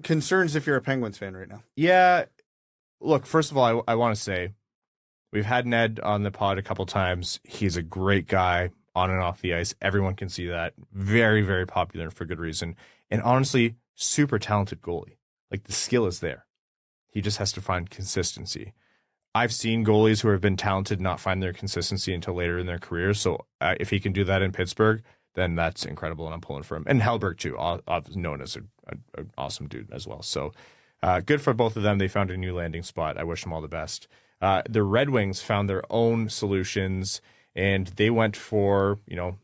Speaker 4: concerns if you're a Penguins fan right now.
Speaker 2: Yeah. Look, first of all, I want to say we've had Ned on the pod a couple times. He's a great guy on and off the ice. Everyone can see that. Very, very popular and for good reason. And honestly, super talented goalie. Like, the skill is there. He just has to find consistency. I've seen goalies who have been talented not find their consistency until later in their careers. So if he can do that in Pittsburgh, then that's incredible, and I'm pulling for him. And Hellberg, too, known as an awesome dude as well. So good for both of them. They found a new landing spot. I wish them all the best. The Red Wings found their own solutions, and they went for,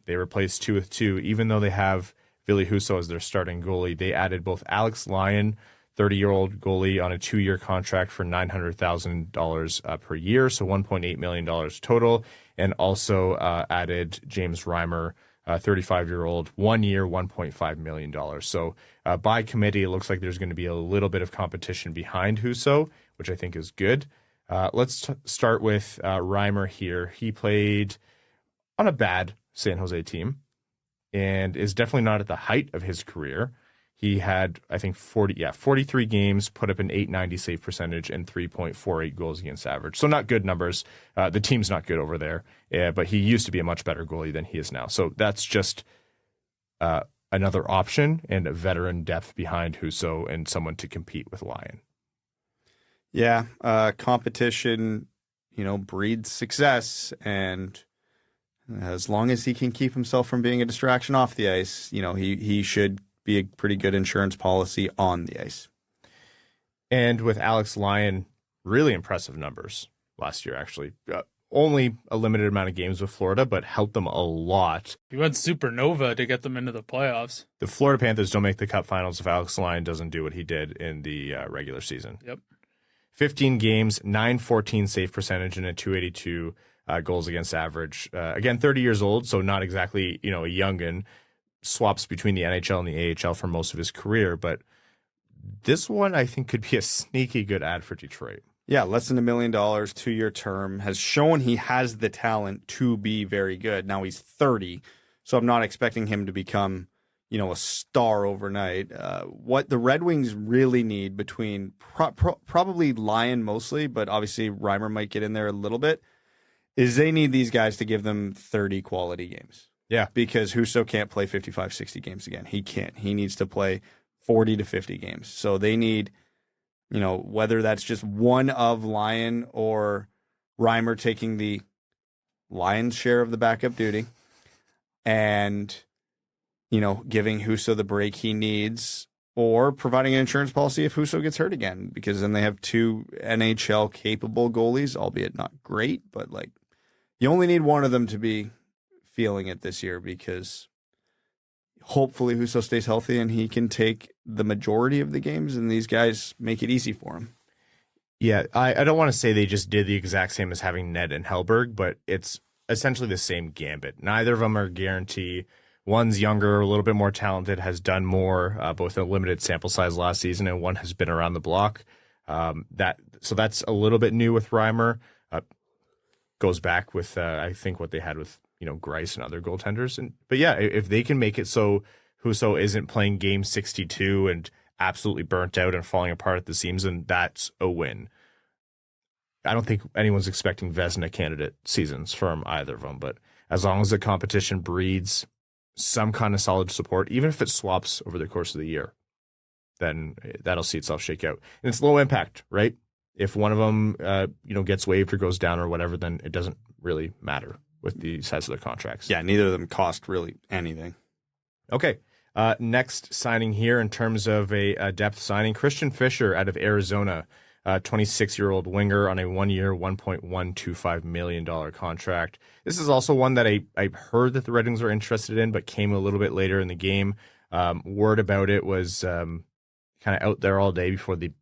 Speaker 2: they replaced 2 with 2. Even though they have Ville Husso as their starting goalie, they added both Alex Lyon, 30-year-old goalie, on a 2-year contract for $900,000 per year, so $1.8 million total, and also added James Reimer, 35-year-old, 1 year, $1.5 million. So by committee, it looks like there's going to be a little bit of competition behind Husso, which I think is good. Let's start with Reimer here. He played on a bad San Jose team and is definitely not at the height of his career. He had, I think, 43 games, put up an .890 save percentage and 3.48 goals against average. So not good numbers. The team's not good over there, but he used to be a much better goalie than he is now. So that's just another option and a veteran depth behind Husso and someone to compete with Lyon.
Speaker 4: Yeah, competition, breeds success, and as long as he can keep himself from being a distraction off the ice, he should be a pretty good insurance policy on the ice.
Speaker 2: And with Alex Lyon, really impressive numbers last year, actually. Only a limited amount of games with Florida, but helped them a lot.
Speaker 3: He went supernova to get them into the playoffs.
Speaker 2: The Florida Panthers don't make the Cup Finals if Alex Lyon doesn't do what he did in the regular season.
Speaker 3: Yep.
Speaker 2: 15 games, .914 save percentage, and a .282 goals against average. Again, 30 years old, so not exactly a youngin. Swaps between the NHL and the AHL for most of his career, but this one I think could be a sneaky good ad for Detroit.
Speaker 4: Yeah, less than $1 million, 2-year term, has shown he has the talent to be very good. Now he's 30, so I'm not expecting him to become, a star overnight. What the Red Wings really need between probably Lyon mostly, but obviously Reimer might get in there a little bit, is they need these guys to give them 30 quality games.
Speaker 2: Yeah.
Speaker 4: Because Husso can't play 55, 60 games again. He can't. He needs to play 40 to 50 games. So they need, whether that's just one of Lyon or Reimer taking the lion's share of the backup duty and, giving Husso the break he needs, or providing an insurance policy if Husso gets hurt again, because then they have two NHL capable goalies, albeit not great, but you only need one of them to be feeling it this year, because hopefully Husso stays healthy and he can take the majority of the games and these guys make it easy for him.
Speaker 2: Yeah, I don't want to say they just did the exact same as having Ned and Hellberg, but it's essentially the same gambit. Neither of them are guarantee. One's younger, a little bit more talented, has done more, both in a limited sample size last season, and one has been around the block. So that's a little bit new with Reimer. Goes back with I think what they had with Greiss and other goaltenders. But yeah, if they can make it so Husso isn't playing game 62 and absolutely burnt out and falling apart at the seams, then that's a win. I don't think anyone's expecting Vezina candidate seasons from either of them, but as long as the competition breeds some kind of solid support, even if it swaps over the course of the year, then that'll see itself shake out. And it's low impact, right? If one of them, gets waived or goes down or whatever, then it doesn't really matter with the size of their contracts.
Speaker 4: Yeah, neither of them cost really anything.
Speaker 2: Okay. Next signing here in terms of a depth signing, Christian Fischer out of Arizona, 26-year-old winger on a 1-year, $1.125 million contract. This is also one that I heard that the Red Wings were interested in, but came a little bit later in the game. Word about it was kind of out there all day before the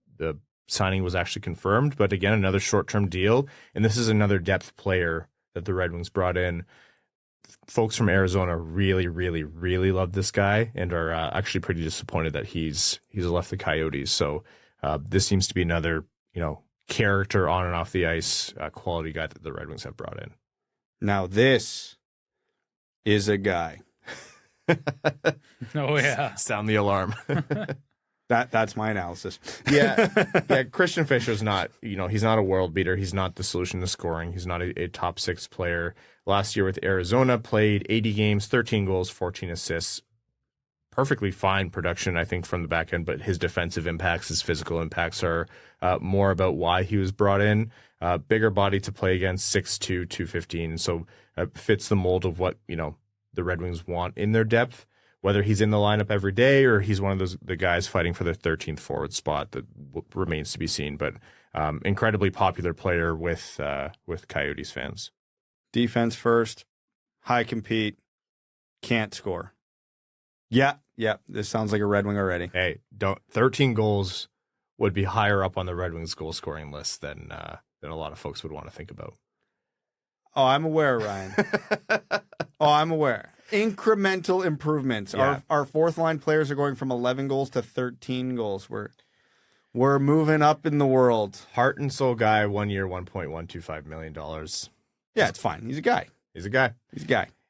Speaker 2: signing was actually confirmed. But again, another short-term deal, and this is another depth player that the Red Wings brought in. Folks from Arizona really, really, really love this guy and are actually pretty disappointed that he's left the Coyotes. So this seems to be another, character on and off the ice, quality guy that the Red Wings have brought in.
Speaker 4: Now this is a guy.
Speaker 3: Oh yeah.
Speaker 2: Sound the alarm.
Speaker 4: That's my analysis.
Speaker 2: Yeah. Christian Fischer's not, he's not a world beater. He's not the solution to scoring. He's not a top six player. Last year with Arizona, played 80 games, 13 goals, 14 assists. Perfectly fine production, I think, from the back end, but his defensive impacts, his physical impacts are more about why he was brought in. Bigger body to play against, 6'2", 215. So fits the mold of what, the Red Wings want in their depth. Whether he's in the lineup every day or he's one of the guys fighting for the 13th forward spot, that remains to be seen. But incredibly popular player with Coyotes fans.
Speaker 4: Defense first, high compete, can't score. Yeah. This sounds like a Red Wing already.
Speaker 2: Hey, 13 goals would be higher up on the Red Wings goal scoring list than a lot of folks would want to think about.
Speaker 4: Oh, I'm aware, Ryan. I'm aware. Incremental improvements.
Speaker 2: Yeah.
Speaker 4: Our fourth line players are going from 11 goals to 13 goals. We're moving up in the world.
Speaker 2: Heart and soul guy, 1 year, $1.125 million.
Speaker 4: Yeah, it's fine. He's a guy.
Speaker 2: He's a guy.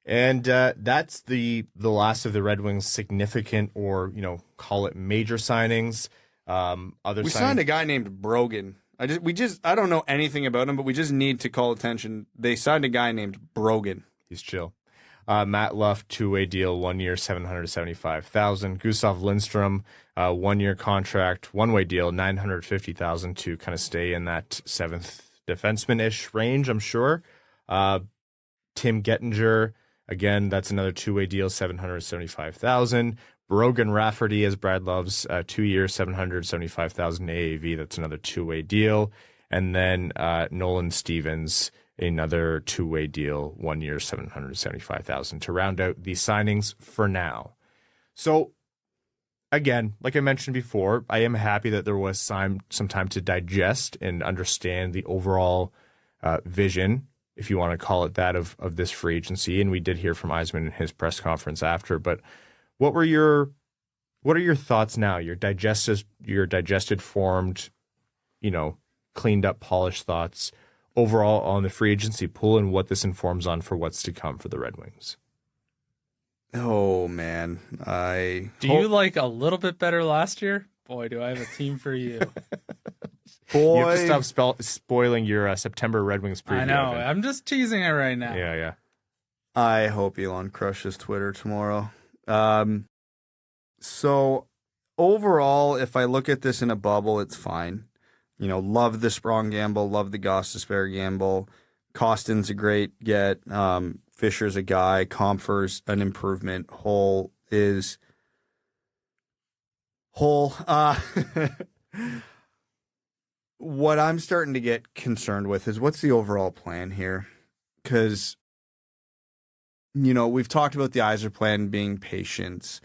Speaker 2: And that's the last of the Red Wings' significant or, call it major signings.
Speaker 4: We signed a guy named Brogan. I don't know anything about him, but we just need to call attention. They signed a guy named Brogan.
Speaker 2: He's chill. Matt Luff, 2-way deal, 1 year, $775,000. Gustav Lindstrom, 1 year contract, 1-way deal, $950,000 to kind of stay in that seventh defenseman-ish range, I'm sure. Tim Gettinger, again, that's another 2-way deal, $775,000. Brogan Rafferty, as Brad loves, 2 years, $775,000 AAV. That's another 2-way deal. And then Nolan Stevens, another 2-way deal, 1 year, $775,000 to round out the signings for now. So, again, like I mentioned before, I am happy that there was some time to digest and understand the overall vision, if you want to call it that, of this free agency. And we did hear from Yzerman in his press conference after. But what are your thoughts now? Your digested, formed, cleaned up, polished thoughts overall on the free agency pool and what this informs on for what's to come for the Red Wings.
Speaker 4: Oh man,
Speaker 3: you like a little bit better last year? Boy, do I have a team for you.
Speaker 2: Boy, you have to stop spoiling your September Red Wings preview.
Speaker 3: I know.
Speaker 2: Evan.
Speaker 3: I'm just teasing it right now.
Speaker 2: Yeah.
Speaker 4: I hope Elon crushes Twitter tomorrow. So overall, if I look at this in a bubble, it's fine. Love the Sprong gamble, love the Gostisbehere gamble. Kostin's a great get. Fischer's a guy. Compher's an improvement. Holl. What I'm starting to get concerned with is what's the overall plan here? Because, we've talked about the Yzerplan being patience,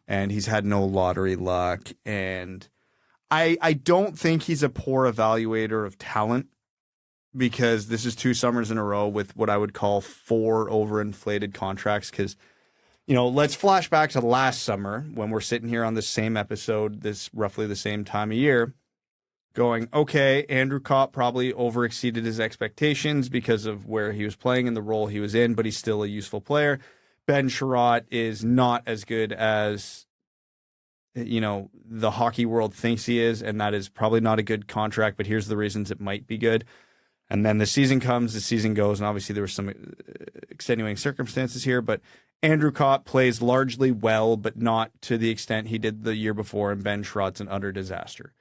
Speaker 4: and he's had no lottery luck, and I don't think he's a poor evaluator of talent, because this is 2 summers in a row with what I would call 4 overinflated contracts. Because, let's flash back to last summer when we're sitting here on the same episode, this roughly the same time of year, going, okay, Andrew Copp probably overexceeded his expectations because of where he was playing and the role he was in, but he's still a useful player. Ben Chiarot is not as good as the hockey world thinks he is, and that is probably not a good contract, but here's the reasons it might be good. And then the season comes, the season goes, and obviously there were some extenuating circumstances here, but Andrew Copp plays largely well, but not to the extent he did the year before, and Ben Chiarot's an utter disaster.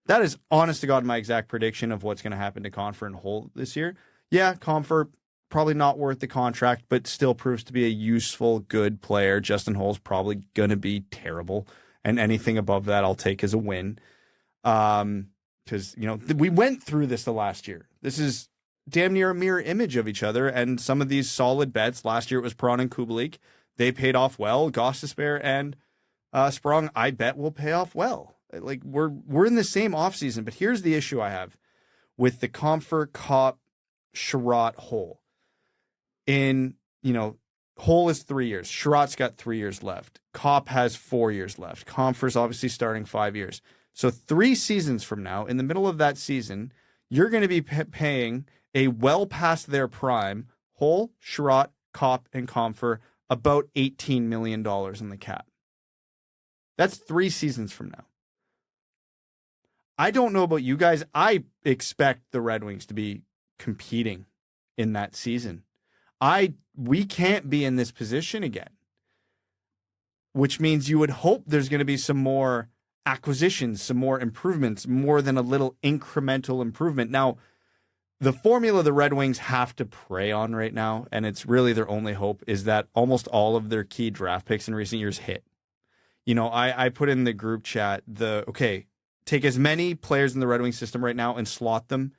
Speaker 4: That is, honest to God, my exact prediction of what's going to happen to Compher and Holl this year. Yeah, Compher, probably not worth the contract, but still proves to be a useful, good player. Justin Holl's probably going to be terrible, and anything above that I'll take as a win. Because, we went through this the last year. This is damn near a mirror image of each other, and some of these solid bets, last year it was Perron and Kubalik, they paid off well. Gostisbehere and Sprong, I bet, will pay off well. Like, we're in the same offseason, but here's the issue I have with the Compher, Copp, Chiarot, Holl. Holl is 3 years. Chiarot's got 3 years left. Copp has 4 years left. Compher's obviously starting 5 years. So 3 seasons from now, in the middle of that season, you're going to be paying a well past their prime Holl, Chiarot, Copp, and Compher about $18 million in the cap. That's 3 seasons from now. I don't know about you guys. I expect the Red Wings to be competing in that season. We can't be in this position again, which means you would hope there's going to be some more acquisitions, some more improvements, more than a little incremental improvement. Now, the formula the Red Wings have to prey on right now, and it's really their only hope, is that almost all of their key draft picks in recent years hit. I put in the group chat, take as many players in the Red Wings system right now and slot them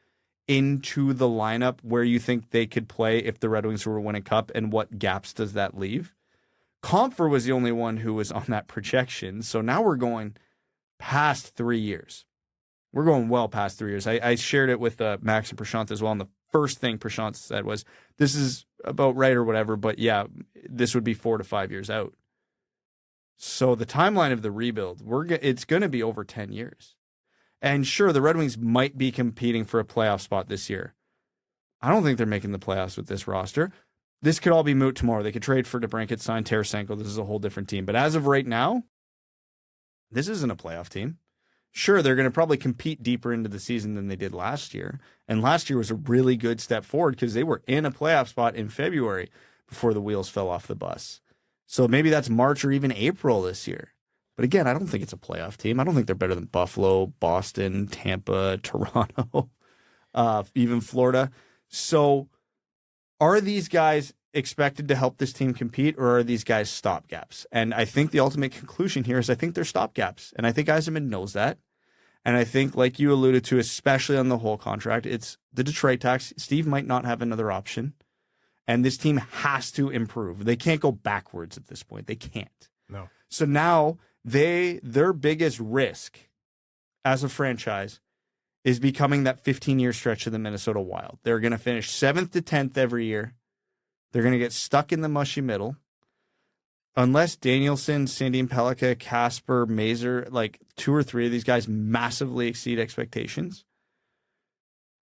Speaker 4: into the lineup where you think they could play if the Red Wings were to win a cup, and what gaps does that leave? Compher was the only one who was on that projection, so now we're going past 3 years. We're going well past 3 years. I shared it with Max and Prashant as well, and the first thing Prashant said was, this is about right or whatever, but yeah, this would be 4 to 5 years out. So the timeline of the rebuild, it's going to be over 10 years. And sure, the Red Wings might be competing for a playoff spot this year. I don't think they're making the playoffs with this roster. this could all be moot tomorrow. They could trade for DeBrincat, sign Tarasenko. This is a whole different team. But as of right now, this isn't a playoff team. Sure, they're going to probably compete deeper into the season than they did last year. And last year was a really good step forward because they were in a playoff spot in February before the wheels fell off the bus. So maybe that's March or even April this year. But again, I don't think it's a playoff team. I don't think they're better than Buffalo, Boston, Tampa, Toronto, even Florida. So are these guys expected to help this team compete, or are these guys stopgaps? And I think the ultimate conclusion here is I think they're stopgaps. And I think Yzerman knows that. And I think, like you alluded to, especially on the whole contract, it's the Detroit tax. Steve might not have another option. And this team has to improve. They can't go backwards at this point. They can't.
Speaker 2: No.
Speaker 4: So now their biggest risk as a franchise is becoming that 15-year stretch of the Minnesota Wild. They're going to finish 7th to 10th every year. They're going to get stuck in the mushy middle. Unless Danielson, Sandin Pellikka, Kasper, Mazur, like 2 or 3 of these guys massively exceed expectations,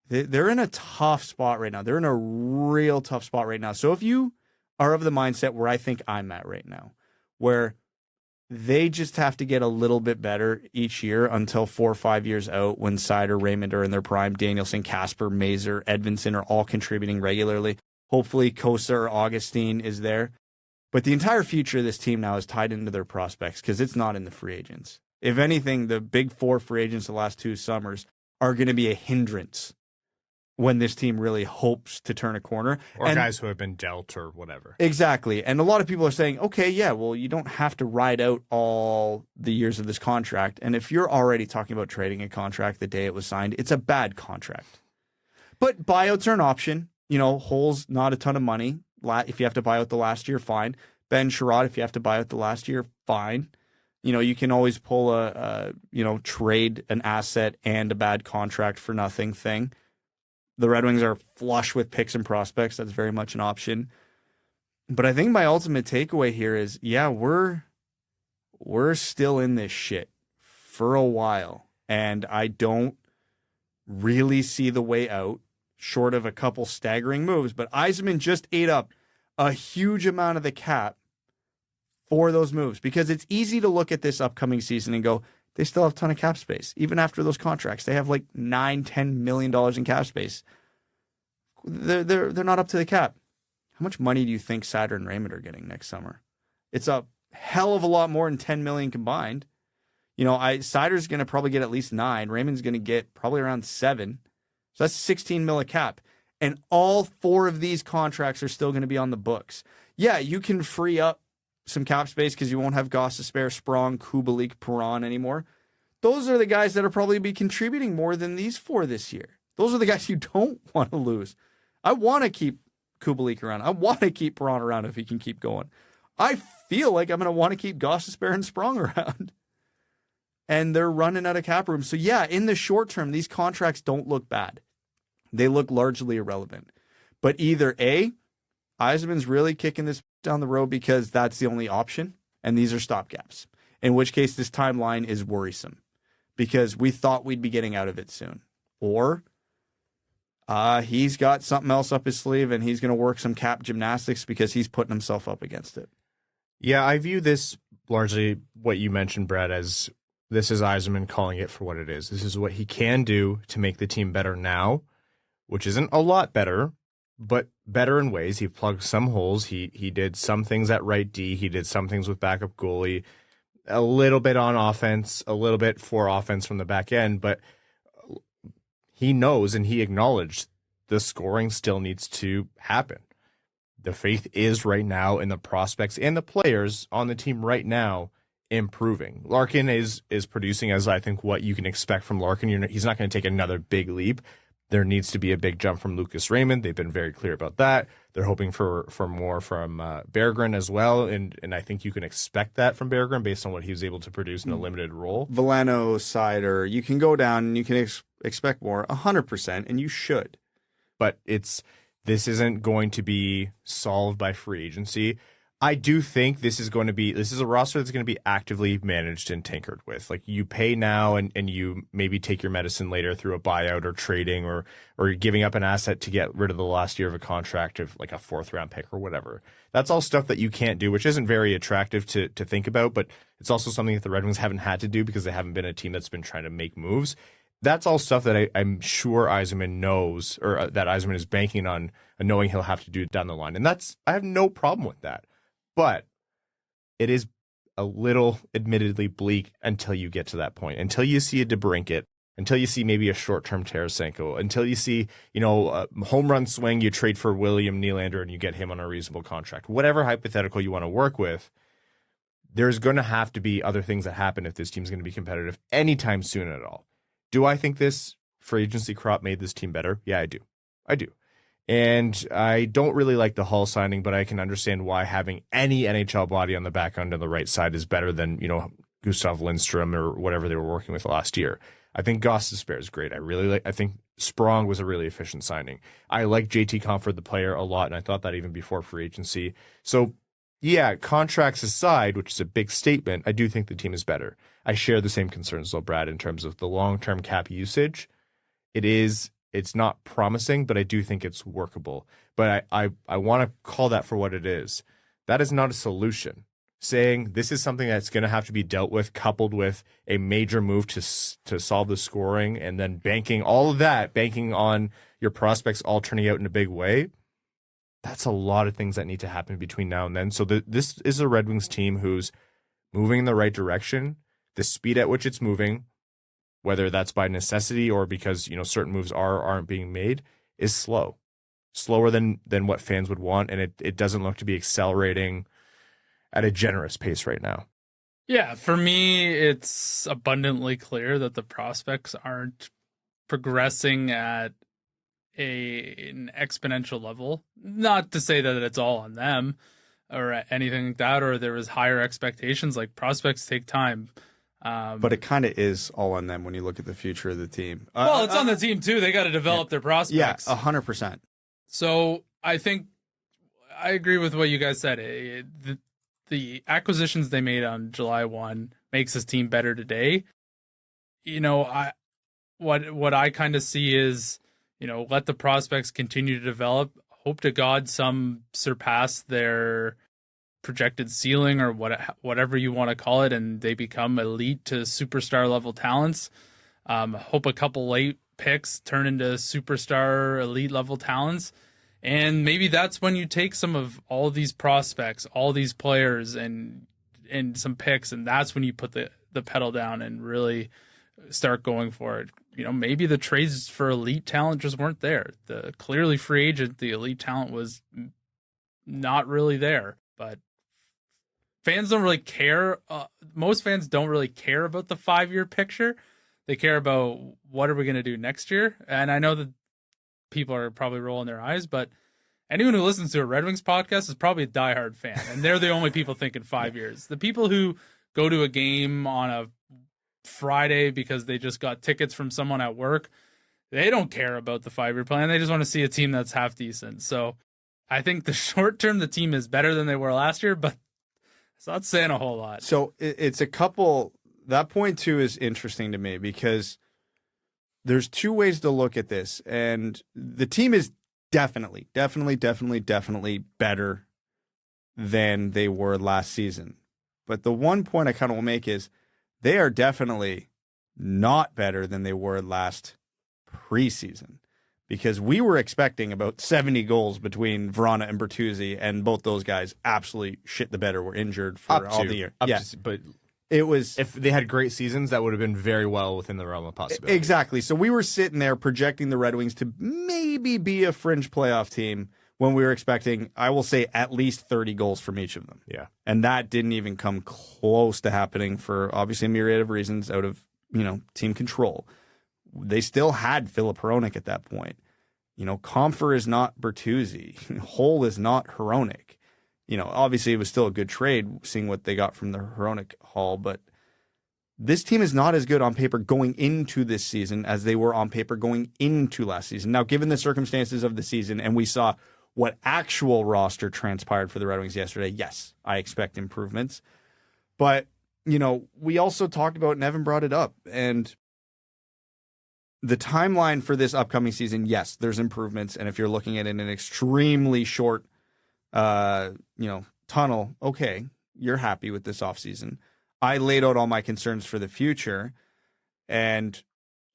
Speaker 4: they're in a tough spot right now. They're in a real tough spot right now. So if you are of the mindset where I think I'm at right now, where they just have to get a little bit better each year until 4 or 5 years out when Seider, Raymond are in their prime, Danielson, Kasper, Mazur, Edvinsson are all contributing regularly. Hopefully Kosa or Augustine is there. But the entire future of this team now is tied into their prospects because it's not in the free agents. If anything, the big 4 free agents the last 2 summers are going to be a hindrance when this team really hopes to turn a corner.
Speaker 2: Or guys who have been dealt or whatever.
Speaker 4: Exactly. And a lot of people are saying, okay, yeah, well, you don't have to ride out all the years of this contract. And if you're already talking about trading a contract the day it was signed, it's a bad contract. But buyouts are an option. You know, Holl's not a ton of money. If you have to buy out the last year, fine. Ben Chiarot, if you have to buy out the last year, fine. You know, you can always pull trade an asset and a bad contract for nothing thing. The Red Wings are flush with picks and prospects. That's very much an option. But I think my ultimate takeaway here is, yeah, we're still in this shit for a while. And I don't really see the way out, short of a couple staggering moves. But Yzerman just ate up a huge amount of the cap for those moves, because it's easy to look at this upcoming season and go, they still have a ton of cap space. Even after those contracts, they have like $9-10 million in cap space. They're not up to the cap. How much money do you think Seider and Raymond are getting next summer? It's a hell of a lot more than $10 million combined. You know, Seider's going to probably get at least 9. Raymond's going to get probably around 7. So that's 16 mil a cap. And all 4 of these contracts are still going to be on the books. Yeah, you can free up some cap space because you won't have Gostisbehere, Sprong, Kubalik, Perron anymore. Those are the guys that are probably be contributing more than these 4 this year. Those are the guys you don't want to lose. I want to keep Kubalik around. I want to keep Perron around if he can keep going. I feel like I'm going to want to keep Gostisbehere and Sprong around. And they're running out of cap room. So yeah, in the short term, these contracts don't look bad. They look largely irrelevant. But either A, Yzerman's really kicking this down the road because that's the only option, and these are stopgaps. In which case, this timeline is worrisome because we thought we'd be getting out of it soon. Or he's got something else up his sleeve, and he's going to work some cap gymnastics because he's putting himself up against it.
Speaker 2: Yeah, I view this largely what you mentioned, Brad, as this is Yzerman calling it for what it is. This is what he can do to make the team better now, which isn't a lot better, but better in ways. He plugged some holes. He did some things at right D. He did some things with backup goalie, a little bit on offense, a little bit for offense from the back end. But he knows and he acknowledged the scoring still needs to happen. The faith is right now in the prospects and the players on the team right now improving. Larkin is producing as I think what you can expect from Larkin. He's not going to take another big leap. There needs to be a big jump from Lucas Raymond. They've been very clear about that. They're hoping for more from Berggren as well, and I think you can expect that from Berggren based on what he was able to produce in a limited role.
Speaker 4: Veleno, Seider, you can go down and you can expect more, 100%, and you should.
Speaker 2: But this isn't going to be solved by free agency. I do think this is a roster that's going to be actively managed and tinkered with. Like, you pay now and you maybe take your medicine later through a buyout or trading or giving up an asset to get rid of the last year of a contract of like a 4th round pick or whatever. That's all stuff that you can't do, which isn't very attractive to think about, but it's also something that the Red Wings haven't had to do because they haven't been a team that's been trying to make moves. That's all stuff that I'm sure Yzerman knows, or that Yzerman is banking on knowing he'll have to do down the line. And I have no problem with that. But it is a little, admittedly, bleak until you get to that point. Until you see a DeBrincat, until you see maybe a short-term Tarasenko, until you see, a home run swing, you trade for William Nylander and you get him on a reasonable contract. Whatever hypothetical you want to work with, there's going to have to be other things that happen if this team's going to be competitive anytime soon at all. Do I think this free agency crop made this team better? Yeah, I do. I do. And I don't really like the Holl signing, but I can understand why having any NHL body on the back end on the right side is better than, Gustav Lindstrom or whatever they were working with last year. I think Gostisbehere is great. I think Sprong was a really efficient signing. I like JT Compher, the player, a lot, and I thought that even before free agency. So, yeah, contracts aside, which is a big statement, I do think the team is better. I share the same concerns, though, Brad, in terms of the long-term cap usage. It's not promising, but I do think it's workable. But I want to call that for what it is. That is not a solution. Saying this is something that's going to have to be dealt with, coupled with a major move to solve the scoring, and then banking on your prospects all turning out in a big way. That's a lot of things that need to happen between now and then. So this is a Red Wings team who's moving in the right direction. The speed at which it's moving, whether that's by necessity or because certain moves aren't being made, is slower than what fans would want, and it doesn't look to be accelerating at a generous pace right now.
Speaker 3: Yeah, for me, it's abundantly clear that the prospects aren't progressing at an exponential level. Not to say that it's all on them or anything like that, or there was higher expectations. Like, prospects take time.
Speaker 4: But it kind of is all on them when you look at the future of the team.
Speaker 3: Well, it's on the team, too. They got to develop their prospects.
Speaker 4: Yeah, 100%.
Speaker 3: So I think I agree with what you guys said. The acquisitions they made on July 1 makes this team better today. What I kind of see is, let the prospects continue to develop. Hope to God some surpass their projected ceiling or whatever you want to call it, and they become elite to superstar level talents. Hope a couple late picks turn into superstar elite level talents, and maybe that's when you take some of all these prospects, all these players, and some picks, and that's when you put the pedal down and really start going for it. Maybe the trades for elite talent just weren't there. The clearly free agent, the elite talent was not really there, but fans don't really care. Most fans don't really care about the 5-year picture. They care about what are we going to do next year. And I know that people are probably rolling their eyes, but anyone who listens to a Red Wings podcast is probably a diehard fan. And they're the only people thinking 5 years. The people who go to a game on a Friday because they just got tickets from someone at work, they don't care about the 5-year plan. They just want to see a team that's half decent. So I think the short term, the team is better than they were last year, but it's not saying a whole lot. So
Speaker 4: it's a couple. That point, too, is interesting to me because there's two ways to look at this. And the team is definitely better than they were last season. But the one point I kind of will make is they are definitely not better than they were last preseason. Because we were expecting about 70 goals between Vrana and Bertuzzi, and both those guys absolutely shit the bed or were injured for all the year.
Speaker 2: But
Speaker 4: it was,
Speaker 2: if they had great seasons, that would have been very well within the realm of possibility.
Speaker 4: Exactly. So we were sitting there projecting the Red Wings to maybe be a fringe playoff team when we were expecting, I will say, at least 30 goals from each of them.
Speaker 2: Yeah.
Speaker 4: And that didn't even come close to happening for obviously a myriad of reasons out of, team control. They still had Filip Hronek at that point. Compher is not Bertuzzi. Holl is not Hronek. Obviously it was still a good trade seeing what they got from the Hronek haul, but this team is not as good on paper going into this season as they were on paper going into last season. Now, given the circumstances of the season, and we saw what actual roster transpired for the Red Wings yesterday, yes, I expect improvements. But, we also talked about, and Evan brought it up, and the timeline for this upcoming season, yes, there's improvements. And if you're looking at it in an extremely short, tunnel, okay, you're happy with this offseason. I laid out all my concerns for the future. And,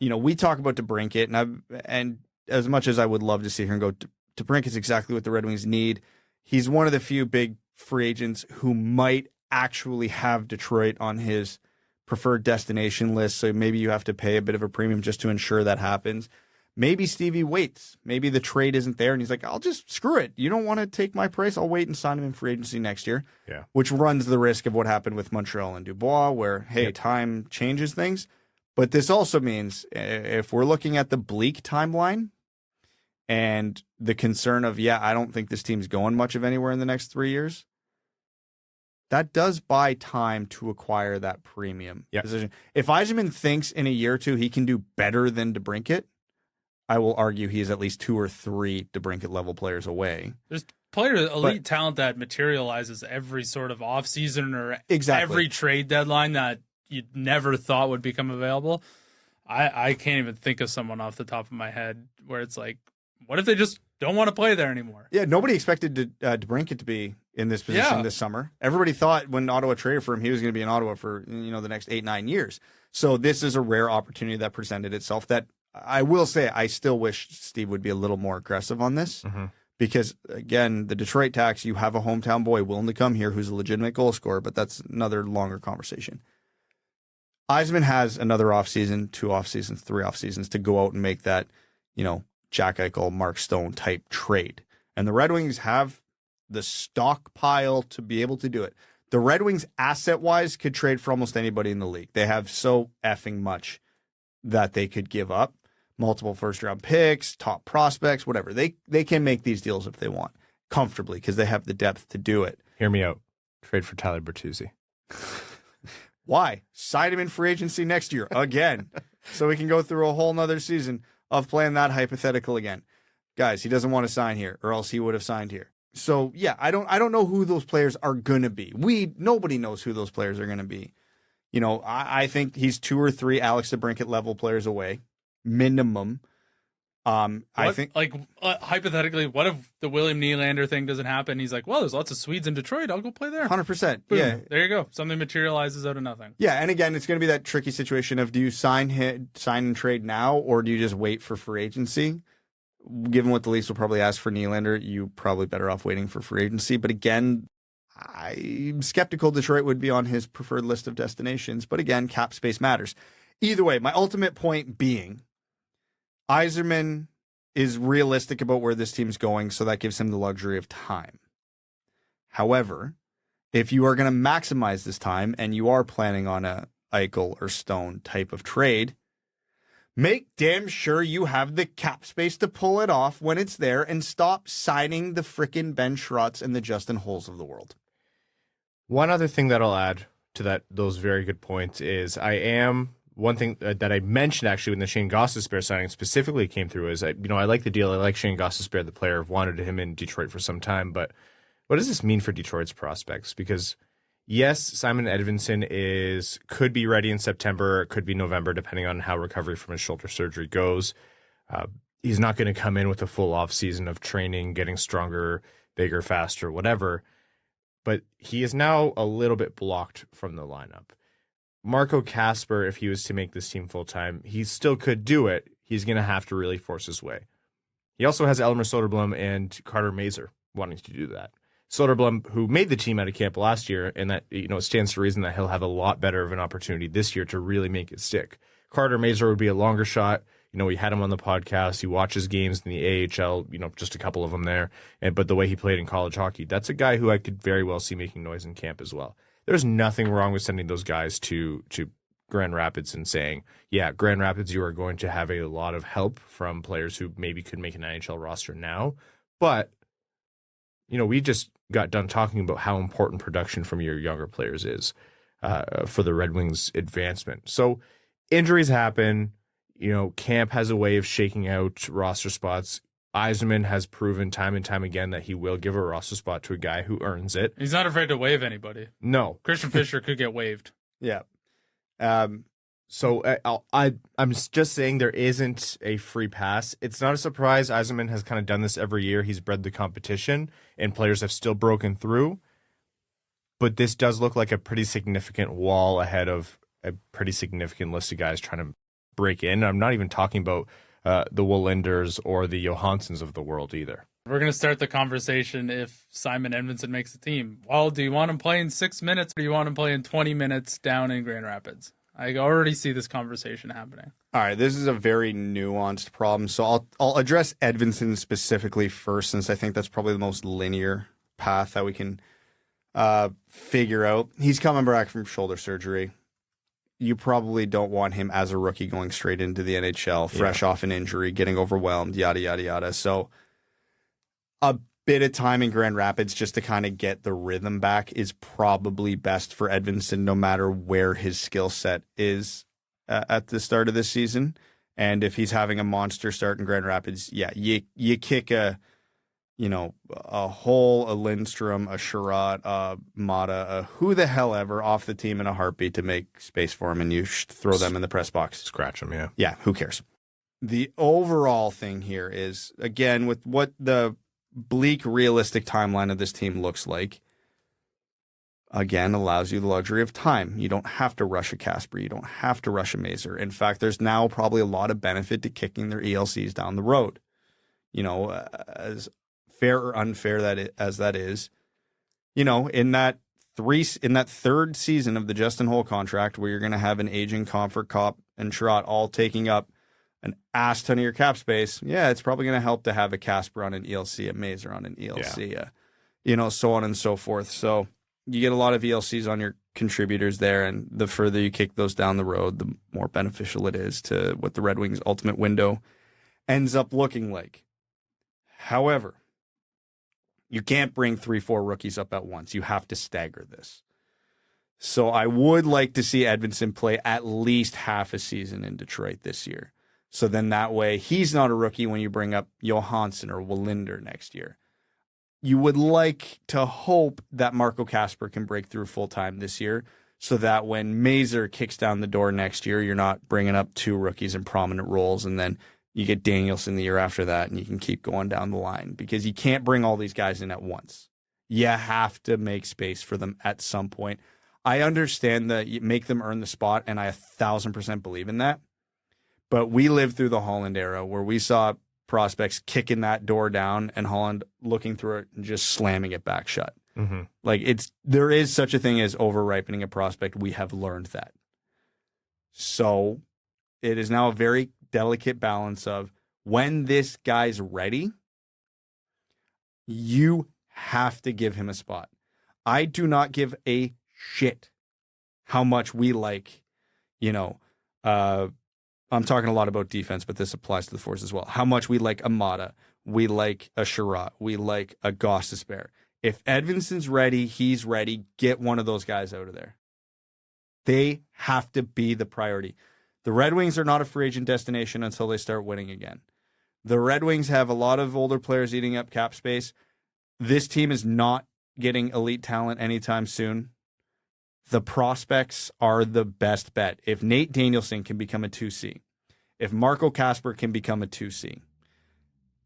Speaker 4: we talk about DeBrincat, and as much as I would love to sit here and go, DeBrincat is exactly what the Red Wings need. He's one of the few big free agents who might actually have Detroit on his preferred destination list, so maybe you have to pay a bit of a premium just to ensure that happens. Maybe Stevie waits. Maybe the trade isn't there, and he's like, I'll just screw it. You don't want to take my price? I'll wait and sign him in free agency next year.
Speaker 2: Yeah.
Speaker 4: Which runs the risk of what happened with Montreal and Dubois, where, hey, time changes things. But this also means if we're looking at the bleak timeline and the concern of, I don't think this team's going much of anywhere in the next 3 years, that does buy time to acquire that premium position. If Yzerman thinks in a year or two he can do better than DeBrincat, I will argue he is at least 2 or 3 DeBrincat level players away.
Speaker 3: There's elite talent that materializes every sort of offseason or every trade deadline that you never thought would become available. I can't even think of someone off the top of my head where it's like, what if they just don't want to play there anymore? Yeah,
Speaker 4: nobody expected DeBrincat to be in this position this summer. Everybody thought when Ottawa traded for him, he was going to be in Ottawa for the next 8-9 years. So this is a rare opportunity that presented itself that I will say I still wish Steve would be a little more aggressive on this because, again, the Detroit tax, you have a hometown boy willing to come here who's a legitimate goal scorer, but that's another longer conversation. Yzerman has another offseason, 2 offseasons, 3 offseasons to go out and make that, Jack Eichel, Mark Stone type trade. And the Red Wings have the stockpile to be able to do it. The Red Wings, asset-wise, could trade for almost anybody in the league. They have so effing much that they could give up. Multiple first-round picks, top prospects, whatever. They can make these deals if they want, comfortably, because they have the depth to do it.
Speaker 2: Hear me out. Trade for Tyler Bertuzzi.
Speaker 4: Why? Sign him in free agency next year again, so we can go through a whole nother season of playing that hypothetical again. Guys, he doesn't want to sign here, or else he would have signed here. So I don't know who those players are gonna be. Nobody knows who those players are gonna be. I think he's 2 or 3 Alex DeBrincat level players away, minimum. I think
Speaker 3: hypothetically, what if the William Nylander thing doesn't happen? He's like, well, there's lots of Swedes in Detroit. I'll go play there.
Speaker 4: 100%.
Speaker 3: Boom.
Speaker 4: Yeah.
Speaker 3: There you go. Something materializes out of nothing.
Speaker 4: Yeah. And again, it's going to be that tricky situation of do you sign and trade now, or do you just wait for free agency? Given what the Leafs will probably ask for Nylander, you probably better off waiting for free agency. But again, I'm skeptical Detroit would be on his preferred list of destinations. But again, cap space matters. Either way, my ultimate point being, Yzerman is realistic about where this team's going, so that gives him the luxury of time. However, if you are going to maximize this time and you are planning on a Eichel or Stone type of trade, make damn sure you have the cap space to pull it off when it's there and stop signing the frickin' Ben Chiarots and the Justin Holls of the world.
Speaker 2: One other thing that I'll add to those very good points is one thing that I mentioned actually when the Shayne Gostisbehere signing specifically came through is I like the deal. I like Shayne Gostisbehere, the player. I've wanted him in Detroit for some time. But what does this mean for Detroit's prospects? Because yes, Simon Edvinsson could be ready in September. It could be November, depending on how recovery from his shoulder surgery goes. He's not going to come in with a full off season of training, getting stronger, bigger, faster, whatever. But he is now a little bit blocked from the lineup. Marco Kasper, if he was to make this team full-time, he still could do it. He's going to have to really force his way. He also has Elmer Soderblom and Carter Mazur wanting to do that. Soderblom, who made the team out of camp last year, and that it stands to reason that he'll have a lot better of an opportunity this year to really make it stick. Carter Mazur would be a longer shot. We had him on the podcast. He watches games in the AHL, just a couple of them there. But the way he played in college hockey, that's a guy who I could very well see making noise in camp as well. There's nothing wrong with sending those guys to Grand Rapids and saying, yeah, Grand Rapids, you are going to have a lot of help from players who maybe could make an NHL roster now. But, we just got done talking about how important production from your younger players is for the Red Wings' advancement. So injuries happen. Camp has a way of shaking out roster spots. Yzerman has proven time and time again that he will give a roster spot to a guy who earns it.
Speaker 3: He's not afraid to waive anybody.
Speaker 2: No.
Speaker 3: Christian Fischer could get waived.
Speaker 4: Yeah.
Speaker 2: So I'm just saying there isn't a free pass. It's not a surprise. Yzerman has kind of done this every year. He's bred the competition, and players have still broken through. But this does look like a pretty significant wall ahead of a pretty significant list of guys trying to break in. I'm not even talking about the Wallinders or the Johanssons of the world either.
Speaker 3: We're going to start the conversation if Simon Edvinsson makes the team. Well, do you want him playing 6 minutes or do you want him playing 20 minutes down in Grand Rapids? I already see this conversation happening.
Speaker 4: All right, this is a very nuanced problem. So I'll address Edvinsson specifically first, since I think that's probably the most linear path that we can figure out. He's coming back from shoulder surgery. You probably don't want him as a rookie going straight into the NHL, fresh off an injury, getting overwhelmed, yada, yada, yada. So a bit of time in Grand Rapids just to kind of get the rhythm back is probably best for Edvinsson, no matter where his skill set is at the start of this season. And if he's having a monster start in Grand Rapids, you kick a Holl, a Lindstrom, a Chiarot, a Mata, a who the hell ever off the team in a heartbeat to make space for him, and you throw them in the press box.
Speaker 2: Scratch them, yeah.
Speaker 4: Yeah, who cares? The overall thing here is, again, with what the bleak, realistic timeline of this team looks like, again, allows you the luxury of time. You don't have to rush a Kasper. You don't have to rush a Mazur. In fact, there's now probably a lot of benefit to kicking their ELCs down the road. As fair or unfair as that is, in that third season of the Justin Holl contract, where you're going to have an aging Compher, Copp, and Chiarot all taking up an ass ton of your cap space, it's probably going to help to have a Kasper on an ELC, a Mazur on an ELC, so on and so forth. So you get a lot of ELCs on your contributors there, and the further you kick those down the road, the more beneficial it is to what the Red Wings' ultimate window ends up looking like. However, you can't bring 3-4 rookies up at once. You have to stagger this. So I would like to see Edvinsson play at least half a season in Detroit this year. So then that way he's not a rookie when you bring up Johansson or Wallinder next year. You would like to hope that Marco Kasper can break through full-time this year, so that when Mazur kicks down the door next year, you're not bringing up 2 rookies in prominent roles, and then you get Danielson the year after that, and you can keep going down the line, because you can't bring all these guys in at once. You have to make space for them at some point. I understand that you make them earn the spot, and I 1,000% believe in that. But we lived through the Holland era where we saw prospects kicking that door down and Holland looking through it and just slamming it back shut. Mm-hmm. There is such a thing as over-ripening a prospect. We have learned that. So it is now a very delicate balance of, when this guy's ready, you have to give him a spot. I do not give a shit how much we like, I'm talking a lot about defense, but this applies to the force as well. How much we like a Mata, we like a Chiarot, we like a Gostisbehere. If Edvinsson's ready, he's ready. Get one of those guys out of there. They have to be the priority. The Red Wings are not a free agent destination until they start winning again. The Red Wings have a lot of older players eating up cap space. This team is not getting elite talent anytime soon. The prospects are the best bet. If Nate Danielson can become a 2C, if Marco Kasper can become a 2C,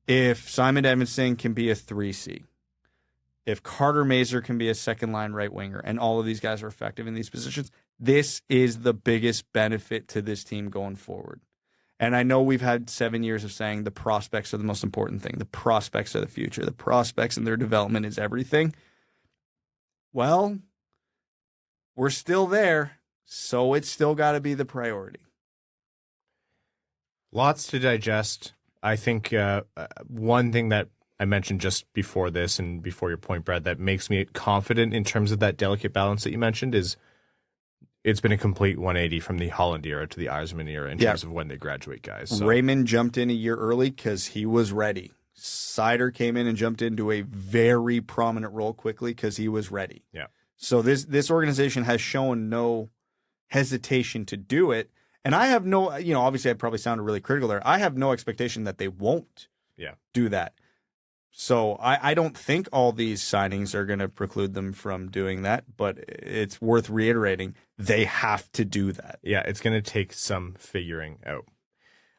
Speaker 4: if Simon Edvinsson can be a 3C, if Carter Mazur can be a second-line right winger, and all of these guys are effective in these positions, this is the biggest benefit to this team going forward. And I know we've had 7 years of saying the prospects are the most important thing. The prospects are the future. The prospects and their development is everything. Well, we're still there, so it's still got to be the priority.
Speaker 2: Lots to digest. I think one thing that I mentioned just before this and before your point, Brad, that makes me confident in terms of that delicate balance that you mentioned is it's been a complete 180 from the Holland era to the Yzerman era in terms of when they graduate guys. So.
Speaker 4: Raymond jumped in a year early because he was ready. Seider came in and jumped into a very prominent role quickly because he was ready.
Speaker 2: Yeah.
Speaker 4: So this organization has shown no hesitation to do it. And I have no, obviously I probably sounded really critical there. I have no expectation that they won't do that. So I don't think all these signings are going to preclude them from doing that, but it's worth reiterating, they have to do that.
Speaker 2: Yeah, it's going to take some figuring out.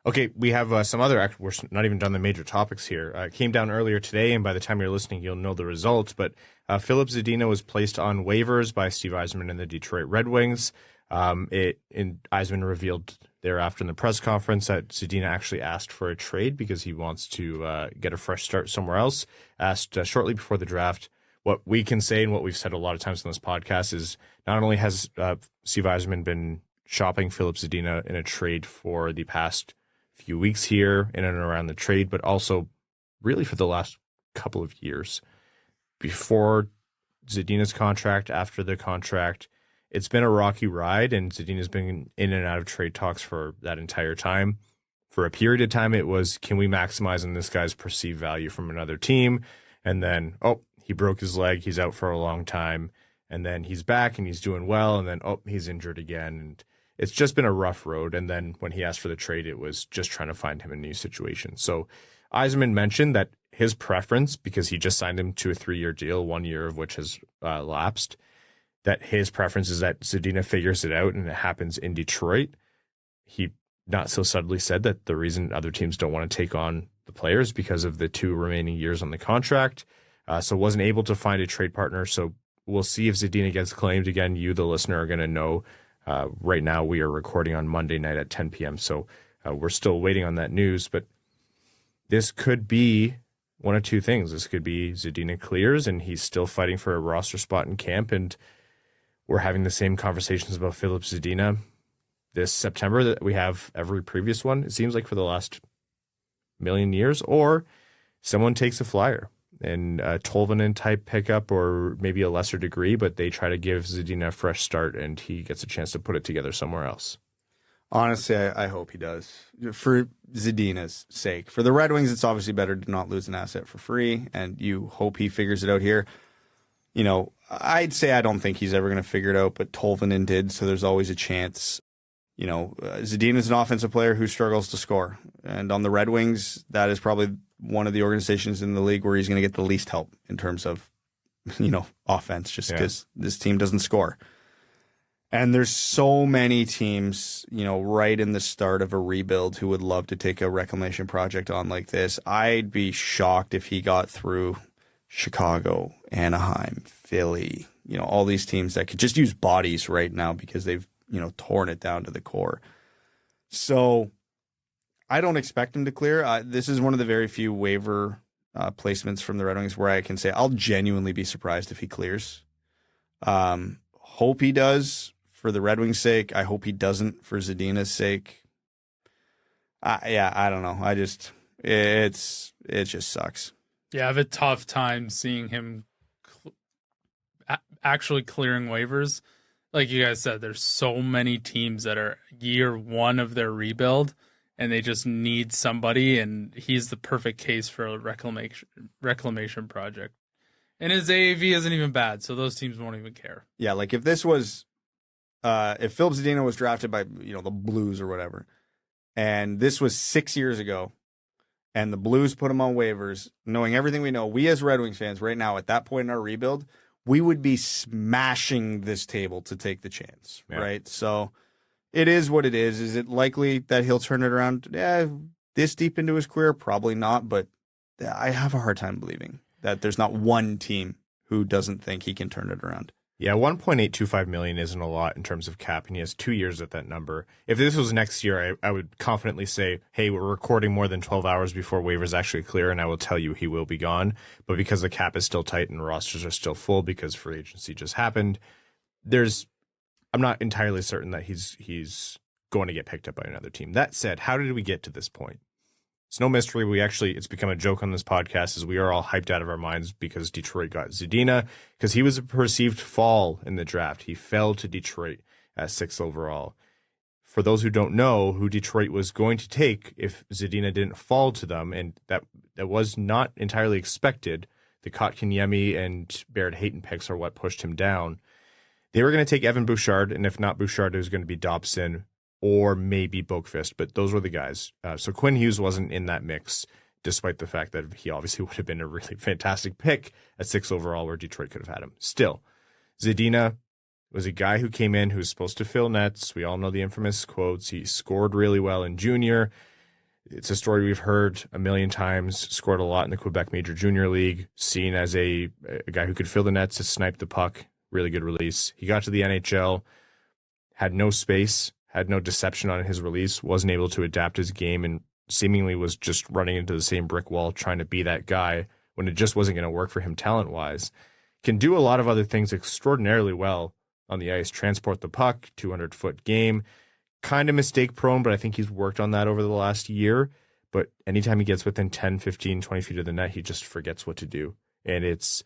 Speaker 2: Okay, we have some other, we're not even done the major topics here. It came down earlier today, and by the time you're listening, you'll know the results. But Filip Zadina was placed on waivers by Steve Yzerman and the Detroit Red Wings. Yzerman revealed thereafter in the press conference that Zadina actually asked for a trade because he wants to get a fresh start somewhere else. Asked shortly before the draft. What we can say and what we've said a lot of times on this podcast is not only has Steve Yzerman been shopping Filip Zadina in a trade for the past few weeks here in and around the trade, but also really for the last couple of years. Before Zadina's contract, after the contract, it's been a rocky ride, and Zadina's been in and out of trade talks for that entire time. For a period of time, it was, can we maximize on this guy's perceived value from another team? And then, he broke his leg, he's out for a long time, and then he's back and he's doing well, and then, he's injured again. And it's just been a rough road. And then when he asked for the trade, it was just trying to find him a new situation. So Yzerman mentioned that his preference, because he just signed him to a 3-year deal, 1 year of which has lapsed, that his preference is that Zadina figures it out and it happens in Detroit. He not so subtly said that the reason other teams don't want to take on the players because of the 2 remaining years on the contract. So wasn't able to find a trade partner. So we'll see if Zadina gets claimed. Again, you, the listener, are going to know. Right now we are recording on Monday night at 10 p.m. So we're still waiting on that news. But this could be one of two things. This could be Zadina clears and he's still fighting for a roster spot in camp, and we're having the same conversations about Filip Zadina this September that we have every previous one, it seems like, for the last million years, or someone takes a flyer and a Tolvanen type pickup, or maybe a lesser degree, but they try to give Zadina a fresh start and he gets a chance to put it together somewhere else.
Speaker 4: Honestly, I hope he does, for Zadina's sake. For the Red Wings, it's obviously better to not lose an asset for free, and you hope he figures it out here. You know, I'd say I don't think he's ever going to figure it out, but Tolvanen did, so there's always a chance. You know, Zadina's an offensive player who struggles to score. And on the Red Wings, that is probably one of the organizations in the league where he's going to get the least help in terms of, offense, just because this team doesn't score. And there's so many teams, right in the start of a rebuild who would love to take a reclamation project on like this. I'd be shocked if he got through Chicago, Anaheim, Philly, all these teams that could just use bodies right now because they've, torn it down to the core. So I don't expect him to clear. This is one of the very few waiver placements from the Red Wings where I can say I'll genuinely be surprised if he clears. Hope he does for the Red Wings' sake. I hope he doesn't for Zadina's sake. I don't know. It just sucks.
Speaker 3: Yeah, I have a tough time seeing him actually clearing waivers. Like you guys said, there's so many teams that are year one of their rebuild, and they just need somebody, and he's the perfect case for a reclamation project. And his AAV isn't even bad, so those teams won't even care.
Speaker 4: Yeah, like if this was, if Filip Zadina was drafted by, the Blues or whatever, and this was 6 years ago, and the Blues put him on waivers, knowing everything we know, we as Red Wings fans right now at that point in our rebuild, we would be smashing this table to take the chance, right? So it is what it is. Is it likely that he'll turn it around? Yeah, this deep into his career? Probably not, but I have a hard time believing that there's not one team who doesn't think he can turn it around.
Speaker 2: Yeah, $1.825 million isn't a lot in terms of cap, and he has 2 years at that number. If this was next year, I would confidently say, hey, we're recording more than 12 hours before waivers actually clear, and I will tell you he will be gone. But because the cap is still tight and rosters are still full because free agency just happened, I'm not entirely certain that he's going to get picked up by another team. That said, how did we get to this point? It's no mystery. It's become a joke on this podcast as we are all hyped out of our minds because Detroit got Zadina, because he was a perceived fall in the draft. He fell to Detroit at 6th overall. For those who don't know who Detroit was going to take if Zadina didn't fall to them, and that was not entirely expected, the Kotkaniemi and Barrett Hayton picks are what pushed him down. They were going to take Evan Bouchard, and if not Bouchard, it was going to be Dobson or maybe Boqvist, but those were the guys. So Quinn Hughes wasn't in that mix. despite the fact that he obviously would have been a really fantastic pick at 6 overall where Detroit could have had him. Still, Zadina was a guy who came in who was supposed to fill nets. We all know the infamous quotes. He scored really well in junior. It's a story we've heard a million times. Scored a lot in the Quebec Major Junior League. Seen as a guy who could fill the nets to snipe the puck. Really good release. He got to the NHL, had no space, had no deception on his release, wasn't able to adapt his game, and seemingly was just running into the same brick wall trying to be that guy when it just wasn't going to work for him talent-wise. Can do a lot of other things extraordinarily well on the ice. Transport the puck, 200-foot game. Kind of mistake-prone, but I think he's worked on that over the last year. But anytime he gets within 10, 15, 20 feet of the net, he just forgets what to do. And it's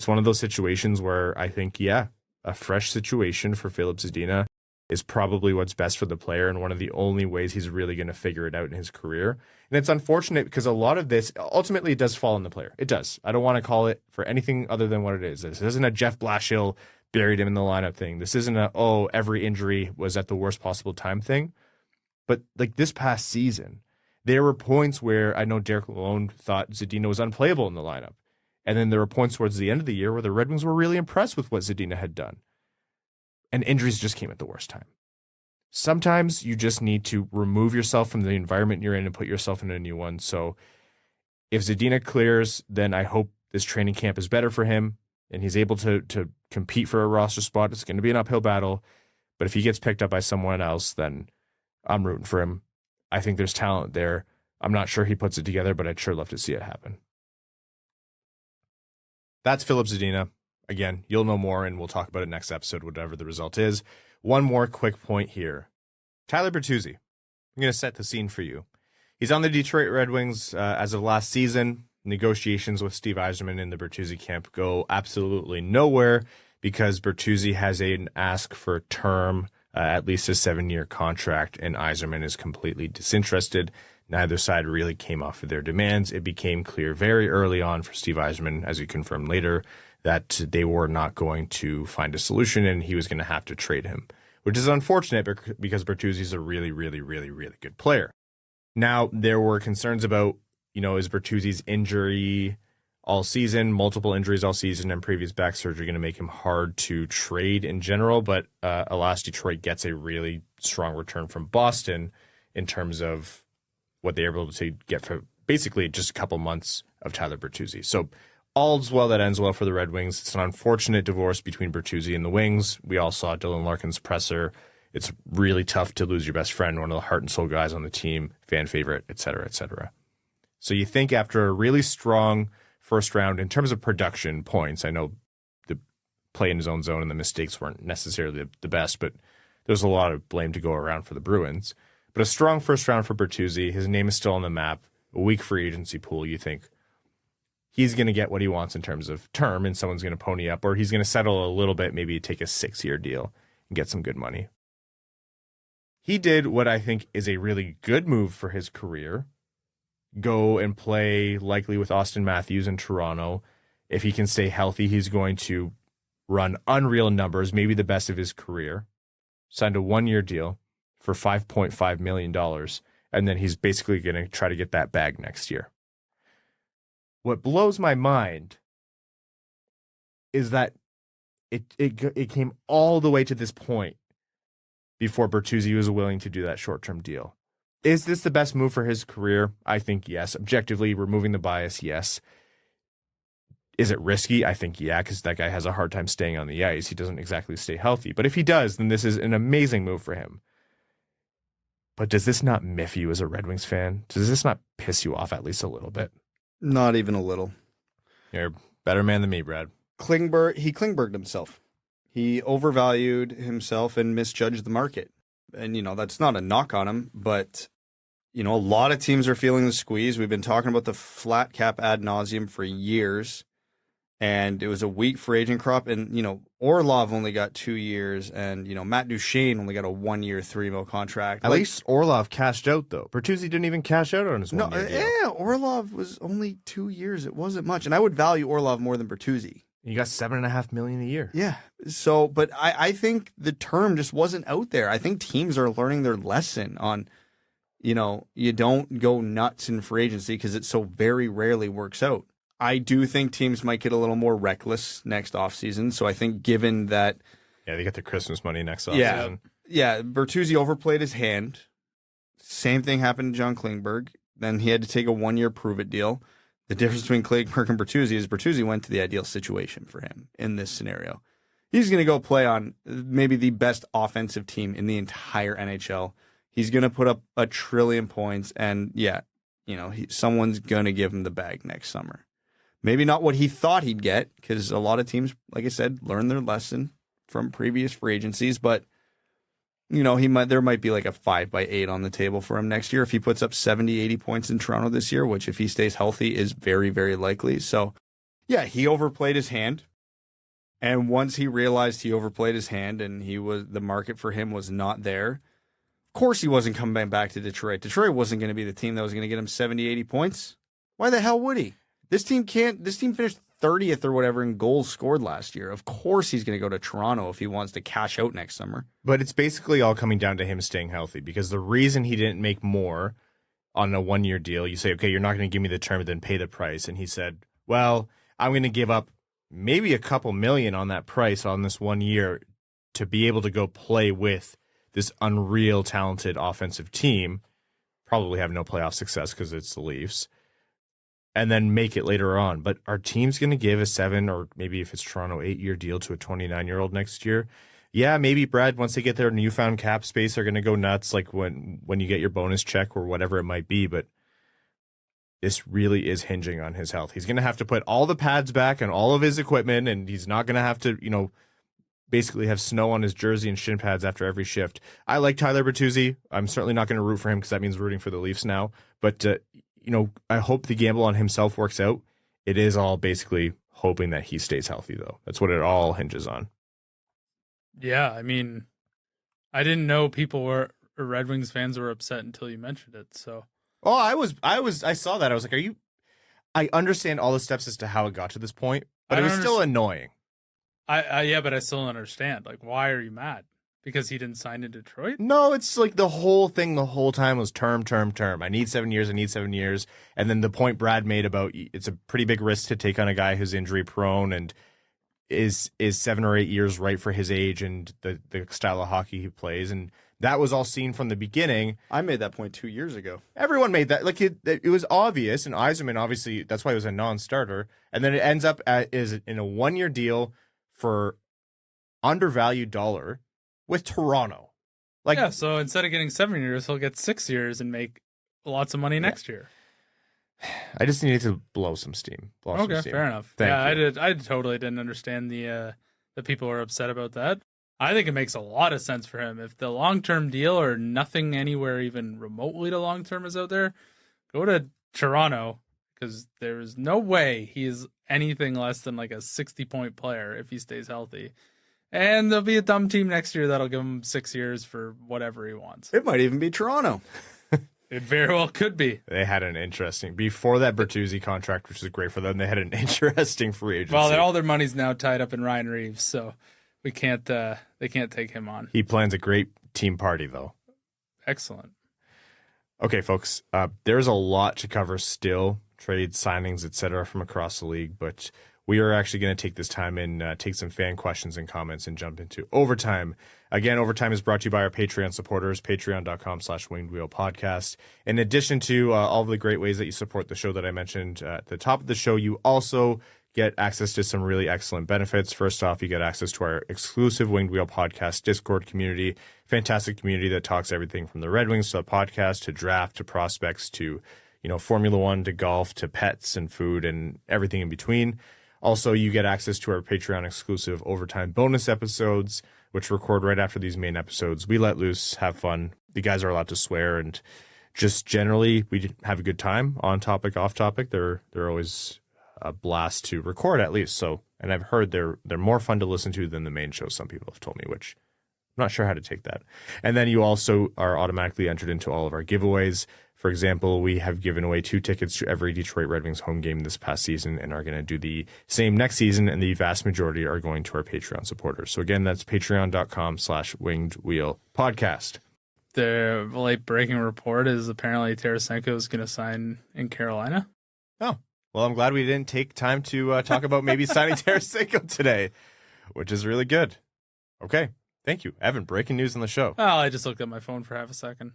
Speaker 2: one of those situations where I think, a fresh situation for Filip Zadina is probably what's best for the player and one of the only ways he's really going to figure it out in his career. And it's unfortunate because a lot of this, ultimately, it does fall on the player. It does. I don't want to call it for anything other than what it is. This isn't a Jeff Blashill buried him in the lineup thing. This isn't a, every injury was at the worst possible time thing. But like this past season, there were points where I know Derek Lalonde thought Zadina was unplayable in the lineup. And then there were points towards the end of the year where the Red Wings were really impressed with what Zadina had done. And injuries just came at the worst time. Sometimes you just need to remove yourself from the environment you're in and put yourself in a new one. So if Zadina clears, then I hope this training camp is better for him and he's able to compete for a roster spot. It's going to be an uphill battle. But if he gets picked up by someone else, then I'm rooting for him. I think there's talent there. I'm not sure he puts it together, but I'd sure love to see it happen. That's Filip Zadina. Again, you'll know more, and we'll talk about it next episode, whatever the result is. One more quick point here. Tyler Bertuzzi. I'm going to set the scene for you. He's on the Detroit Red Wings as of last season. Negotiations with Steve Yzerman in the Bertuzzi camp go absolutely nowhere because Bertuzzi has an ask for term, at least a 7-year contract, and Yzerman is completely disinterested. Neither side really came off of their demands. It became clear very early on for Steve Yzerman, as he confirmed later, that they were not going to find a solution and he was going to have to trade him, which is unfortunate because Bertuzzi is a really, really, really, really good player. Now, there were concerns about, is Bertuzzi's injury all season, multiple injuries all season, and previous back surgery going to make him hard to trade in general, but alas, Detroit gets a really strong return from Boston in terms of what they were able to get for basically just a couple months of Tyler Bertuzzi. So all's well that ends well for the Red Wings. It's an unfortunate divorce between Bertuzzi and the Wings. We all saw Dylan Larkin's presser. It's really tough to lose your best friend, one of the heart and soul guys on the team, fan favorite, et cetera, et cetera. So you think after a really strong first round, in terms of production points, I know the play in his own zone and the mistakes weren't necessarily the best, but there's a lot of blame to go around for the Bruins. But a strong first round for Bertuzzi. His name is still on the map. A weak free agency pool, you think he's going to get what he wants in terms of term and someone's going to pony up, or he's going to settle a little bit, maybe take a 6-year deal and get some good money. He did what I think is a really good move for his career. Go and play likely with Austin Matthews in Toronto. If he can stay healthy, he's going to run unreal numbers, maybe the best of his career. Signed a 1-year deal for $5.5 million, and then he's basically going to try to get that bag next year. What blows my mind is that it came all the way to this point before Bertuzzi was willing to do that short-term deal. Is this the best move for his career? I think yes. Objectively, removing the bias, yes. Is it risky? I think yeah, because that guy has a hard time staying on the ice. He doesn't exactly stay healthy. But if he does, then this is an amazing move for him. But does this not miff you as a Red Wings fan? Does this not piss you off at least a little bit?
Speaker 4: Not even a little.
Speaker 2: You're a better man than me, Brad.
Speaker 4: He Klingberged himself. He overvalued himself and misjudged the market. And, that's not a knock on him, but, a lot of teams are feeling the squeeze. We've been talking about the flat cap ad nauseum for years. And it was a weak free agent crop. And, Orlov only got 2 years. And, Matt Duchene only got a 1-year, $3 million contract.
Speaker 2: At least Orlov cashed out, though. Bertuzzi didn't even cash out on his 1-year deal.
Speaker 4: Yeah, Orlov was only 2 years. It wasn't much. And I would value Orlov more than Bertuzzi.
Speaker 2: You got $7.5 million a year.
Speaker 4: Yeah. So, but I think the term just wasn't out there. I think teams are learning their lesson on, You know, you don't go nuts in free agency because it so very rarely works out. I do think teams might get a little more reckless next offseason. So I think given that...
Speaker 2: Yeah, they get the Christmas money next offseason.
Speaker 4: Yeah, Bertuzzi overplayed his hand. Same thing happened to John Klingberg. Then he had to take a 1-year prove-it deal. The difference between Klingberg and Bertuzzi is Bertuzzi went to the ideal situation for him in this scenario. He's going to go play on maybe the best offensive team in the entire NHL. He's going to put up 1 trillion points, and someone's going to give him the bag next summer. Maybe not what he thought he'd get, because a lot of teams, like I said, learn their lesson from previous free agencies, but there might be like a 5x8 on the table for him next year if he puts up 70, 80 points in Toronto this year, which if he stays healthy is very, very likely. So, yeah, he overplayed his hand. And once he realized he overplayed his hand and the market for him was not there, of course he wasn't coming back to Detroit. Detroit wasn't going to be the team that was going to get him 70, 80 points. Why the hell would he? This team finished 30th or whatever in goals scored last year. Of course he's going to go to Toronto if he wants to cash out next summer.
Speaker 2: But it's basically all coming down to him staying healthy, because the reason he didn't make more on a 1-year deal, you say, okay, you're not going to give me the term, then pay the price. And he said, well, I'm going to give up maybe a couple million on that price on this 1 year to be able to go play with this unreal talented offensive team, probably have no playoff success because it's the Leafs, and then make it later on. But our team's going to give a 7 or maybe if it's Toronto 8-year deal to a 29-year-old next year. Yeah, maybe Brad, once they get their newfound cap space, they're going to go nuts, like when you get your bonus check or whatever it might be. But this really is hinging on his health. He's going to have to put all the pads back and all of his equipment, and he's not going to have to, basically have snow on his jersey and shin pads after every shift. I like Tyler Bertuzzi. I'm certainly not going to root for him because that means rooting for the Leafs now. But, I hope the gamble on himself works out. It is all basically hoping that he stays healthy, though. That's what it all hinges on.
Speaker 3: Yeah, I mean, I didn't know Red Wings fans were upset until you mentioned it, so...
Speaker 2: Oh, I saw that. I was like, I understand all the steps as to how it got to this point, but it was still annoying.
Speaker 3: Yeah, but I still don't understand. Like, why are you mad? Because he didn't sign in Detroit?
Speaker 2: No, it's like the whole thing the whole time was term. I need 7 years. And then the point Brad made about it's a pretty big risk to take on a guy who's injury prone and is 7 or 8 years right for his age and the style of hockey he plays. And that was all seen from the beginning.
Speaker 4: I made that point 2 years ago.
Speaker 2: Everyone made that. Like it was obvious, and Yzerman, obviously, that's why he was a non-starter. And then it ends up is in a 1-year deal for undervalued dollar with Toronto.
Speaker 3: Yeah, so instead of getting 7 years, he'll get 6 years and make lots of money next year.
Speaker 2: I just needed to blow some steam.
Speaker 3: Okay, fair enough.
Speaker 2: Thank you.
Speaker 3: I totally didn't understand the people were upset about that. I think it makes a lot of sense for him. If the long-term deal or nothing anywhere even remotely to long-term is out there, go to Toronto, because there's no way he is anything less than like a 60-point player if he stays healthy. And there'll be a dumb team next year that'll give him 6 years for whatever he wants.
Speaker 4: It might even be Toronto.
Speaker 3: It very well could be.
Speaker 2: They had an interesting, before that Bertuzzi contract, which is great for them, they had an interesting free agency.
Speaker 3: Well, all their money's now tied up in Ryan Reeves, so they can't take him on.
Speaker 2: He plans a great team party, though.
Speaker 3: Excellent.
Speaker 2: Okay, folks, there's a lot to cover still, trades, signings, etc. from across the league, but we are actually going to take this time and take some fan questions and comments and jump into Overtime. Again, Overtime is brought to you by our Patreon supporters, patreon.com/wingedwheelpodcast. In addition to all of the great ways that you support the show that I mentioned at the top of the show, you also get access to some really excellent benefits. First off, you get access to our exclusive Winged Wheel Podcast Discord community, fantastic community that talks everything from the Red Wings to the podcast to draft to prospects to Formula One to golf to pets and food and everything in between. Also, you get access to our Patreon exclusive Overtime bonus episodes, which record right after these main episodes. We let loose, have fun. The guys are allowed to swear, and just generally we have a good time on topic, off topic. They're always a blast to record, at least. So, and I've heard they're more fun to listen to than the main show. Some people have told me, which I'm not sure how to take that. And then you also are automatically entered into all of our giveaways. For example, we have given away 2 tickets to every Detroit Red Wings home game this past season and are going to do the same next season, and the vast majority are going to our Patreon supporters. So again, that's patreon.com/wingedwheelpodcast.
Speaker 3: The late breaking report is apparently Tarasenko is going to sign in Carolina.
Speaker 2: Oh, well, I'm glad we didn't take time to talk about maybe signing Tarasenko today, which is really good. Okay, thank you. Evan, breaking news on the show.
Speaker 3: Oh, I just looked at my phone for half a second.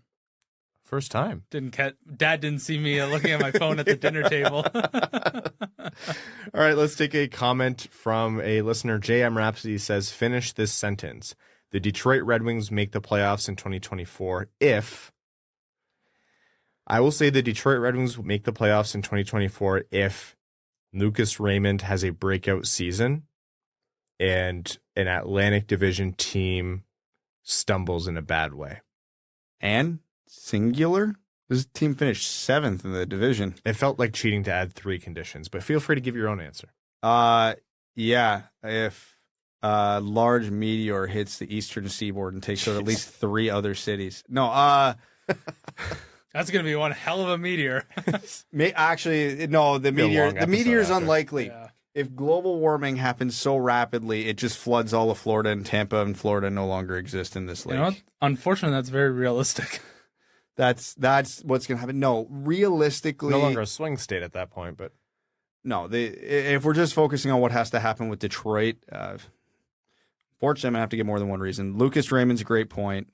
Speaker 2: First time.
Speaker 3: Dad didn't see me looking at my phone at the dinner table.
Speaker 2: All right, let's take a comment from a listener. JM Rhapsody says, finish this sentence. The Detroit Red Wings make the playoffs in 2024 if... I will say the Detroit Red Wings will make the playoffs in 2024 if Lucas Raymond has a breakout season and an Atlantic Division team stumbles in a bad way.
Speaker 4: And singular? This team finished 7th in the division.
Speaker 2: It felt like cheating to add 3 conditions, but feel free to give your own answer.
Speaker 4: Yeah, if a large meteor hits the eastern seaboard and takes out at least 3 other cities. No,
Speaker 3: that's going to be one hell of a meteor.
Speaker 4: Actually, no, the meteor is unlikely.
Speaker 3: Yeah.
Speaker 4: If global warming happens so rapidly, it just floods all of Florida, and Tampa and Florida no longer exist in this lake.
Speaker 3: You know what? Unfortunately, that's very realistic.
Speaker 4: That's what's going to happen. No, realistically,
Speaker 2: No longer a swing state at that point, but
Speaker 4: no. If we're just focusing on what has to happen with Detroit, fortunately, I'm going to have to give more than one reason. Lucas Raymond's a great point.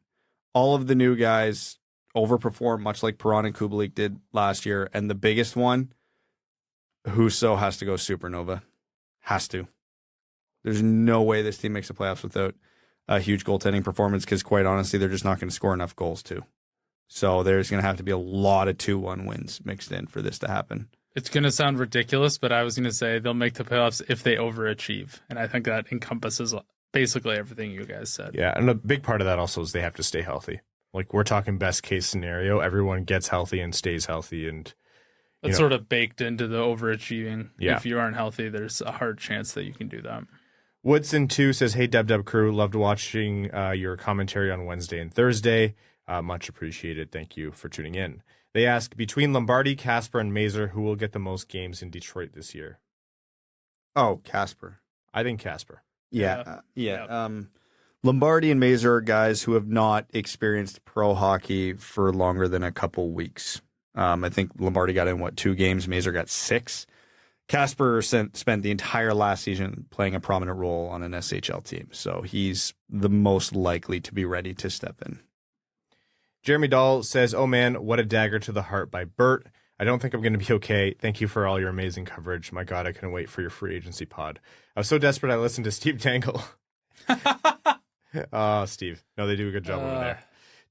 Speaker 4: All of the new guys overperform, much like Perron and Kubalik did last year. And the biggest one, Husso has to go supernova. Has to. There's no way this team makes the playoffs without a huge goaltending performance because, quite honestly, they're just not going to score enough goals, too. So there's going to have to be a lot of 2-1 wins mixed in for this to happen.
Speaker 3: It's going to sound ridiculous, but I was going to say they'll make the playoffs if they overachieve. And I think that encompasses basically everything you guys said.
Speaker 2: yeah, and a big part of that also is they have to stay healthy. Like, we're talking best case scenario. Everyone gets healthy and stays healthy. And
Speaker 3: It's sort of baked into the overachieving.
Speaker 2: Yeah.
Speaker 3: If you aren't healthy, there's a hard chance that you can do that.
Speaker 2: Woodson2 says, hey, Dub crew, loved watching your commentary on Wednesday and Thursday. Much appreciated. Thank you for tuning in. They ask, between Lombardi, Kasper, and Mazur, who will get the most games in Detroit this year?
Speaker 4: Oh, Kasper.
Speaker 2: I think Kasper.
Speaker 4: Yeah. Lombardi and Mazur are guys who have not experienced pro hockey for longer than a couple weeks. I think Lombardi got in, 2 games? Mazur got 6. Kasper spent the entire last season playing a prominent role on an SHL team, so he's the most likely to be ready to step in.
Speaker 2: Jeremy Dahl says, oh man, what a dagger to the heart by Bert. I don't think I'm going to be okay. Thank you for all your amazing coverage. My God, I couldn't wait for your free agency pod. I was so desperate I listened to Steve Dangle. Oh, Steve. No, they do a good job over there.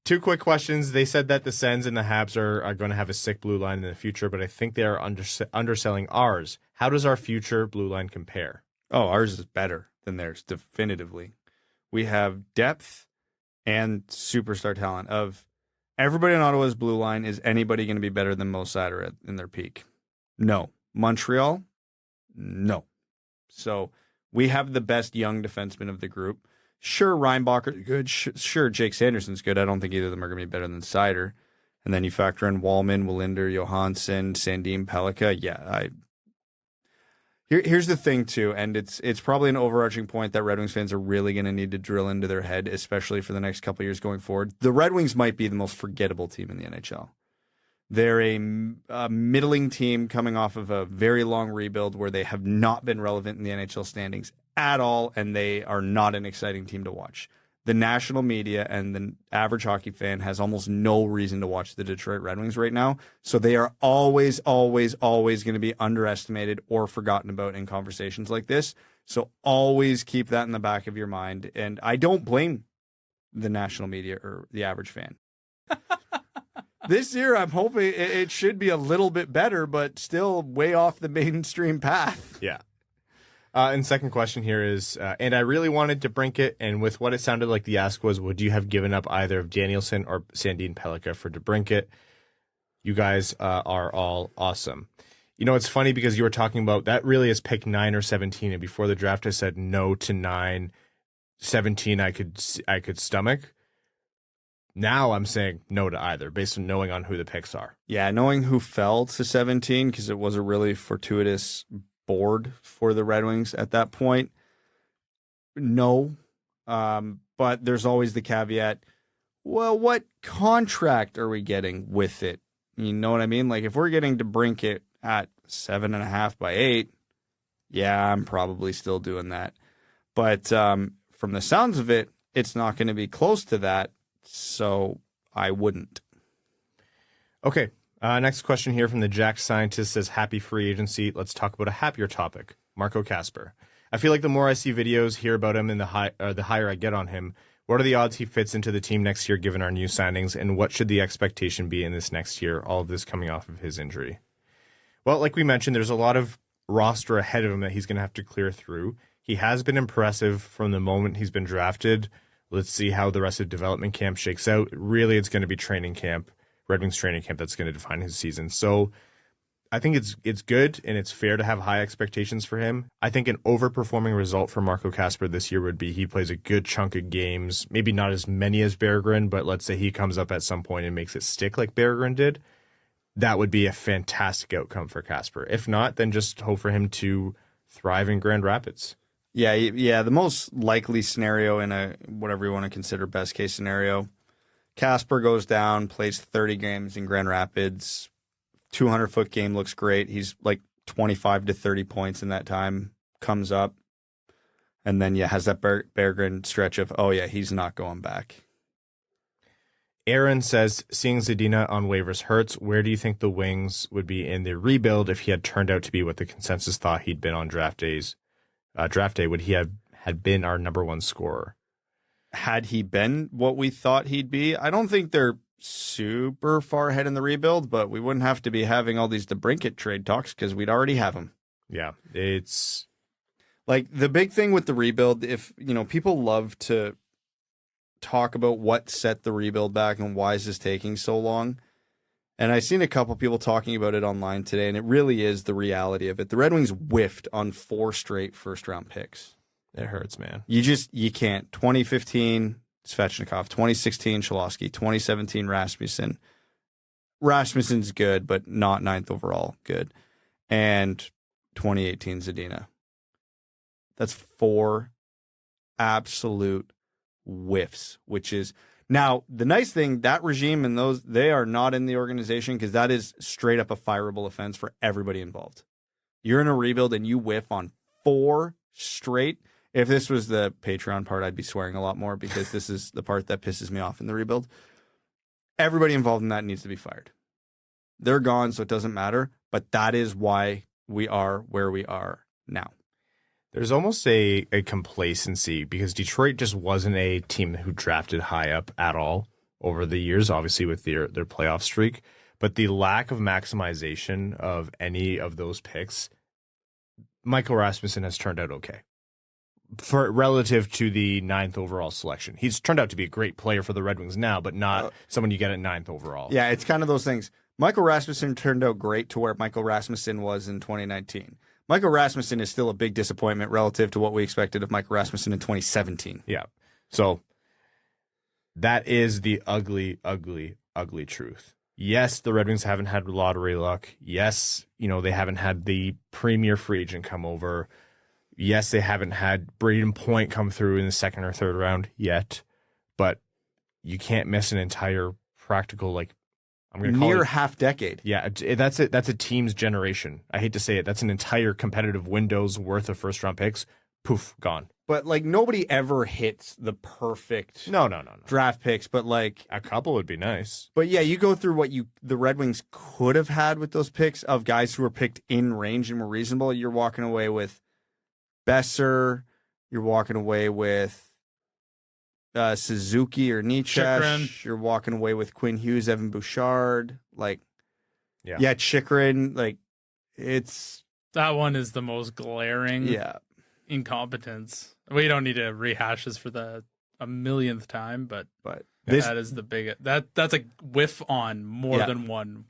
Speaker 2: 2 quick questions. They said that the Sens and the Habs are going to have a sick blue line in the future, but I think they are underselling ours. How does our future blue line compare?
Speaker 4: Oh, ours is better than theirs, definitively. We have depth and superstar talent. Of everybody in Ottawa's blue line, is anybody going to be better than Moritz Seider in their peak? No. Montreal? No. So we have the best young defenseman of the group. Sure, Reinbacher's good. Sure, Jake Sanderson's good. I don't think either of them are going to be better than Seider. And then you factor in Wallman, Wallinder, Johansson, Sandin, Pellikka. Yeah, here's the thing, too, and it's probably an overarching point that Red Wings fans are really going to need to drill into their head, especially for the next couple of years going forward. The Red Wings might be the most forgettable team in the NHL. They're a middling team coming off of a very long rebuild where they have not been relevant in the NHL standings at all, and they are not an exciting team to watch. The national media and the average hockey fan has almost no reason to watch the Detroit Red Wings right now, so they are always, always, always going to be underestimated or forgotten about in conversations like this. So always keep that in the back of your mind, and I don't blame the national media or the average fan. This year, I'm hoping it should be a little bit better, but still way off the mainstream path.
Speaker 2: Yeah. And second question here is, and I really wanted DeBrincat, and with what it sounded like the ask was, would you have given up either of Danielson or Sandin Pellikka for DeBrincat? You guys are all awesome. You know, it's funny because you were talking about that really is pick 9 or 17, and before the draft I said no to 9. 17 I could stomach. Now I'm saying no to either, based on knowing on who the picks are.
Speaker 4: Yeah, knowing who fell to 17, because it was a really fortuitous board for the Red Wings at that point. No, but there's always the caveat. well, what contract are we getting with it? You know what I mean? Like, if we're getting DeBrincat at 7.5 by 8, yeah, I'm probably still doing that. But from the sounds of it, it's not going to be close to that, so I wouldn't.
Speaker 2: Okay, next question here from the Jack Scientist says, happy free agency. Let's talk about a happier topic, Marco Kasper. I feel like the more I see videos, hear about him, and the higher I get on him. What are the odds he fits into the team next year given our new signings, and what should the expectation be in this next year, all of this coming off of his injury? Well, like we mentioned, there's a lot of roster ahead of him that he's going to have to clear through. He has been impressive from the moment he's been drafted. Let's see how the rest of development camp shakes out. Really, it's going to be training camp, Red Wings training camp, that's going to define his season. So I think it's good and it's fair to have high expectations for him. I think an overperforming result for Marco Kasper this year would be he plays a good chunk of games, maybe not as many as Berggren, but let's say he comes up at some point and makes it stick like Berggren did. That would be a fantastic outcome for Kasper. If not, then just hope for him to thrive in Grand Rapids.
Speaker 4: Yeah. The most likely scenario in a whatever you want to consider best case scenario, Kasper goes down, plays 30 games in Grand Rapids. 200-foot game looks great. He's like 25 to 30 points in that time, comes up, and then, has that Berggren stretch of, he's not going back.
Speaker 2: Aaron says, seeing Zadina on waivers hurts. Where do you think the Wings would be in the rebuild if he had turned out to be what the consensus thought he'd been on draft day? Would he have had been our number one scorer?
Speaker 4: Had he been what we thought he'd be? I don't think they're super far ahead in the rebuild, but we wouldn't have to be having all these DeBrincat trade talks because we'd already have them.
Speaker 2: Yeah, it's
Speaker 4: like the big thing with the rebuild. If people love to talk about what set the rebuild back and why is this taking so long, and I've seen a couple people talking about it online today, and it really is the reality of it. The Red Wings whiffed on 4 straight first-round picks.
Speaker 2: It hurts, man.
Speaker 4: You can't. 2015. Svechnikov, 2016 Cholowski, 2017 Rasmussen. Rasmussen's good, but not 9th overall good. And 2018 Zadina. That's 4 absolute whiffs, which is now the nice thing, that regime and those, they are not in the organization because that is straight up a fireable offense for everybody involved. You're in a rebuild and you whiff on 4 straight. If this was the Patreon part, I'd be swearing a lot more because this is the part that pisses me off in the rebuild. Everybody involved in that needs to be fired. They're gone, so it doesn't matter. But that is why we are where we are now.
Speaker 2: There's almost a complacency because Detroit just wasn't a team who drafted high up at all over the years, obviously with their playoff streak. But the lack of maximization of any of those picks, Michael Rasmussen has turned out okay. For relative to the 9th overall selection. He's turned out to be a great player for the Red Wings now, but not someone you get at 9th overall.
Speaker 4: Yeah, it's kind of those things. Michael Rasmussen turned out great to where Michael Rasmussen was in 2019. Michael Rasmussen is still a big disappointment relative to what we expected of Michael Rasmussen in 2017.
Speaker 2: Yeah. So that is the ugly, ugly, ugly truth. Yes, the Red Wings haven't had lottery luck. Yes, they haven't had the premier free agent come over. Yes, they haven't had Braden Point come through in the 2nd or 3rd round yet, but you can't miss an entire practical, I'm going to call it
Speaker 4: half decade.
Speaker 2: Yeah, that's it. That's a team's generation. I hate to say it. That's an entire competitive window's worth of first-round picks. Poof, gone.
Speaker 4: But nobody ever hits the perfect
Speaker 2: no
Speaker 4: draft picks. But
Speaker 2: a couple would be nice.
Speaker 4: But yeah, you go through what the Red Wings could have had with those picks of guys who were picked in range and were reasonable. You're walking away with Besser, you're walking away with Suzuki or Nietzsche. You're walking away with Quinn Hughes, Evan Bouchard. Chychrun. It's
Speaker 3: that one is the most glaring incompetence. We don't need to rehash this for a millionth time, but that is the biggest. That's a whiff on more than one.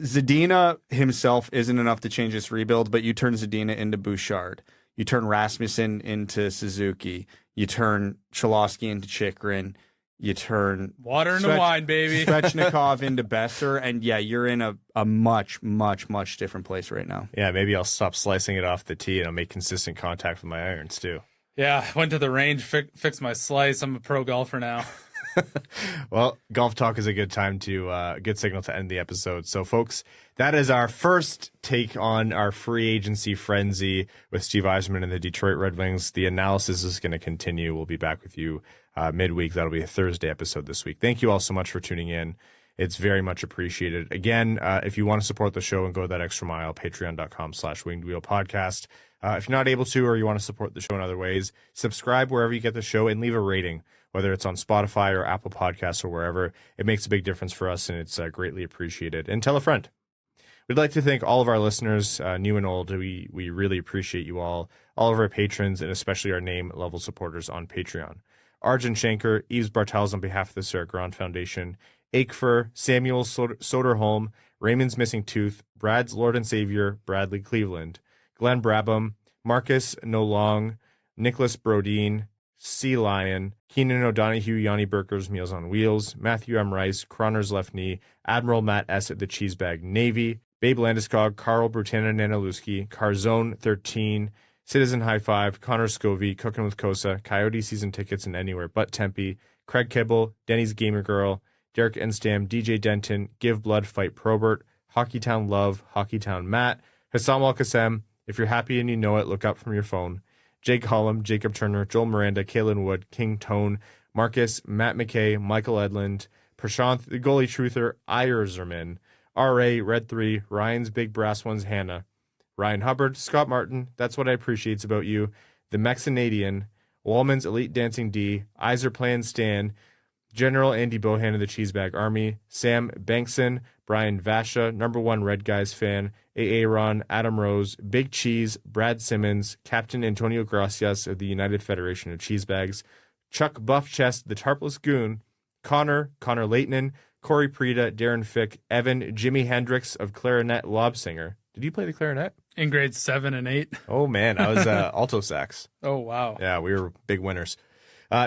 Speaker 4: Zadina himself isn't enough to change this rebuild, but you turn Zadina into Bouchard. You turn Rasmussen into Suzuki. You turn Cholowski into Chychrun. You turn
Speaker 3: water into wine, baby.
Speaker 4: Svechnikov into Besser, and you're in a much, much, much different place right now.
Speaker 2: Yeah, maybe I'll stop slicing it off the tee and I'll make consistent contact with my irons too.
Speaker 3: Yeah, went to the range, fixed my slice. I'm a pro golfer now.
Speaker 2: Well, golf talk is a good time to good signal to end the episode. So, folks, that is our first take on our free agency frenzy with Steve Yzerman and the Detroit Red Wings. The analysis is going to continue. We'll be back with you midweek. That'll be a Thursday episode this week. Thank you all so much for tuning in. It's very much appreciated. Again, if you want to support the show and go that extra mile, patreon.com/wingedwheelpodcast. If you're not able to, or you want to support the show in other ways, subscribe wherever you get the show and leave a rating, whether it's on Spotify or Apple Podcasts or wherever. It makes a big difference for us, and it's greatly appreciated. And tell a friend. We'd like to thank all of our listeners, new and old. We really appreciate you all of our patrons, and especially our name-level supporters on Patreon. Arjun Shanker, Yves Bartels on behalf of the Sarah Grand Foundation, Aikfer, Samuel Soderholm, Raymond's Missing Tooth, Brad's Lord and Savior, Bradley Cleveland, Glenn Brabham, Marcus Nolong, Nicholas Brodeen, C. Lyon, Keenan O'Donohue, Yanni Burkers, Meals on Wheels, Matthew M. Rice, Croner's Left Knee, Admiral Matt S. at the Cheesebag Navy, Babe Landeskog, Carl Brutana Nanalewski, Carzone 13, Citizen High Five, Connor Scovey, Cooking with Kosa, Coyote Season Tickets and Anywhere But Tempe, Craig Kibble, Denny's Gamer Girl, Derek Enstam, DJ Denton, Give Blood, Fight Probert, Hockeytown Love, Hockeytown Matt, Hassam Al-Qassem, If You're Happy and You Know It, Look Up From Your Phone, Jake Hollum, Jacob Turner, Joel Miranda, Kaylin Wood, King Tone, Marcus, Matt McKay, Michael Edlund, Prashanth, the Goalie Truther, Yzerman, R.A., Red 3, Ryan's Big Brass Ones, Hannah, Ryan Hubbard, Scott Martin, That's What I Appreciates About You, The Mexinadian, Wallman's Elite Dancing D, Yzerplan Stan, General Andy Bohan of the Cheesebag Army, Sam Bankson, Brian Vasha, Number 1 Red Guys fan, Aaron, Adam Rose, Big Cheese, Brad Simmons, Captain Antonio Gracias of the United Federation of Cheesebags, Chuck Buffchest, the Tarpless Goon, Connor Leighton, Corey Prida, Darren Fick, Evan, Jimi Hendrix of Clarinet Lob Singer. Did you play the clarinet?
Speaker 3: In grades 7 and 8.
Speaker 2: Oh, man. I was alto sax.
Speaker 3: Oh, wow.
Speaker 2: Yeah, we were big winners.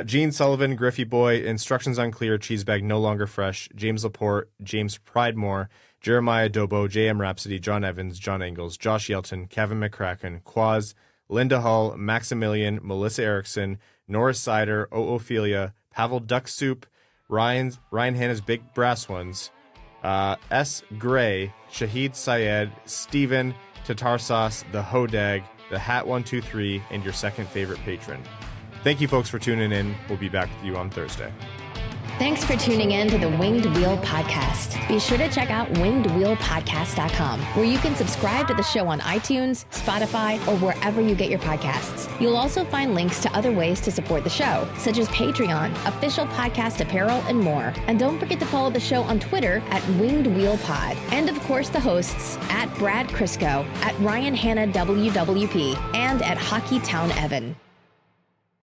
Speaker 2: Gene Sullivan, Griffey Boy, Instructions Unclear, Cheesebag No Longer Fresh, James Laporte, James Pridemore, Jeremiah Dobo, JM Rhapsody, John Evans, John Engels, Josh Yelton, Kevin McCracken, Quaz, Linda Hull, Maximilian, Melissa Erickson, Norris Seider, Ophelia, Pavel Duck Soup, Ryan Hanna's Big Brass Ones, S. Gray, Shahid Syed, Steven, Tatar Sauce, The Hodag, The Hat 123, and your second favorite patron. Thank you, folks, for tuning in. We'll be back with you on Thursday.
Speaker 1: Thanks for tuning in to the Winged Wheel Podcast. Be sure to check out wingedwheelpodcast.com, where you can subscribe to the show on iTunes, Spotify, or wherever you get your podcasts. You'll also find links to other ways to support the show, such as Patreon, official podcast apparel, and more. And don't forget to follow the show on Twitter at Winged Wheel Pod. And of course, the hosts at Brad Crisco, at Ryan Hanna WWP, and at Hockeytown Evan.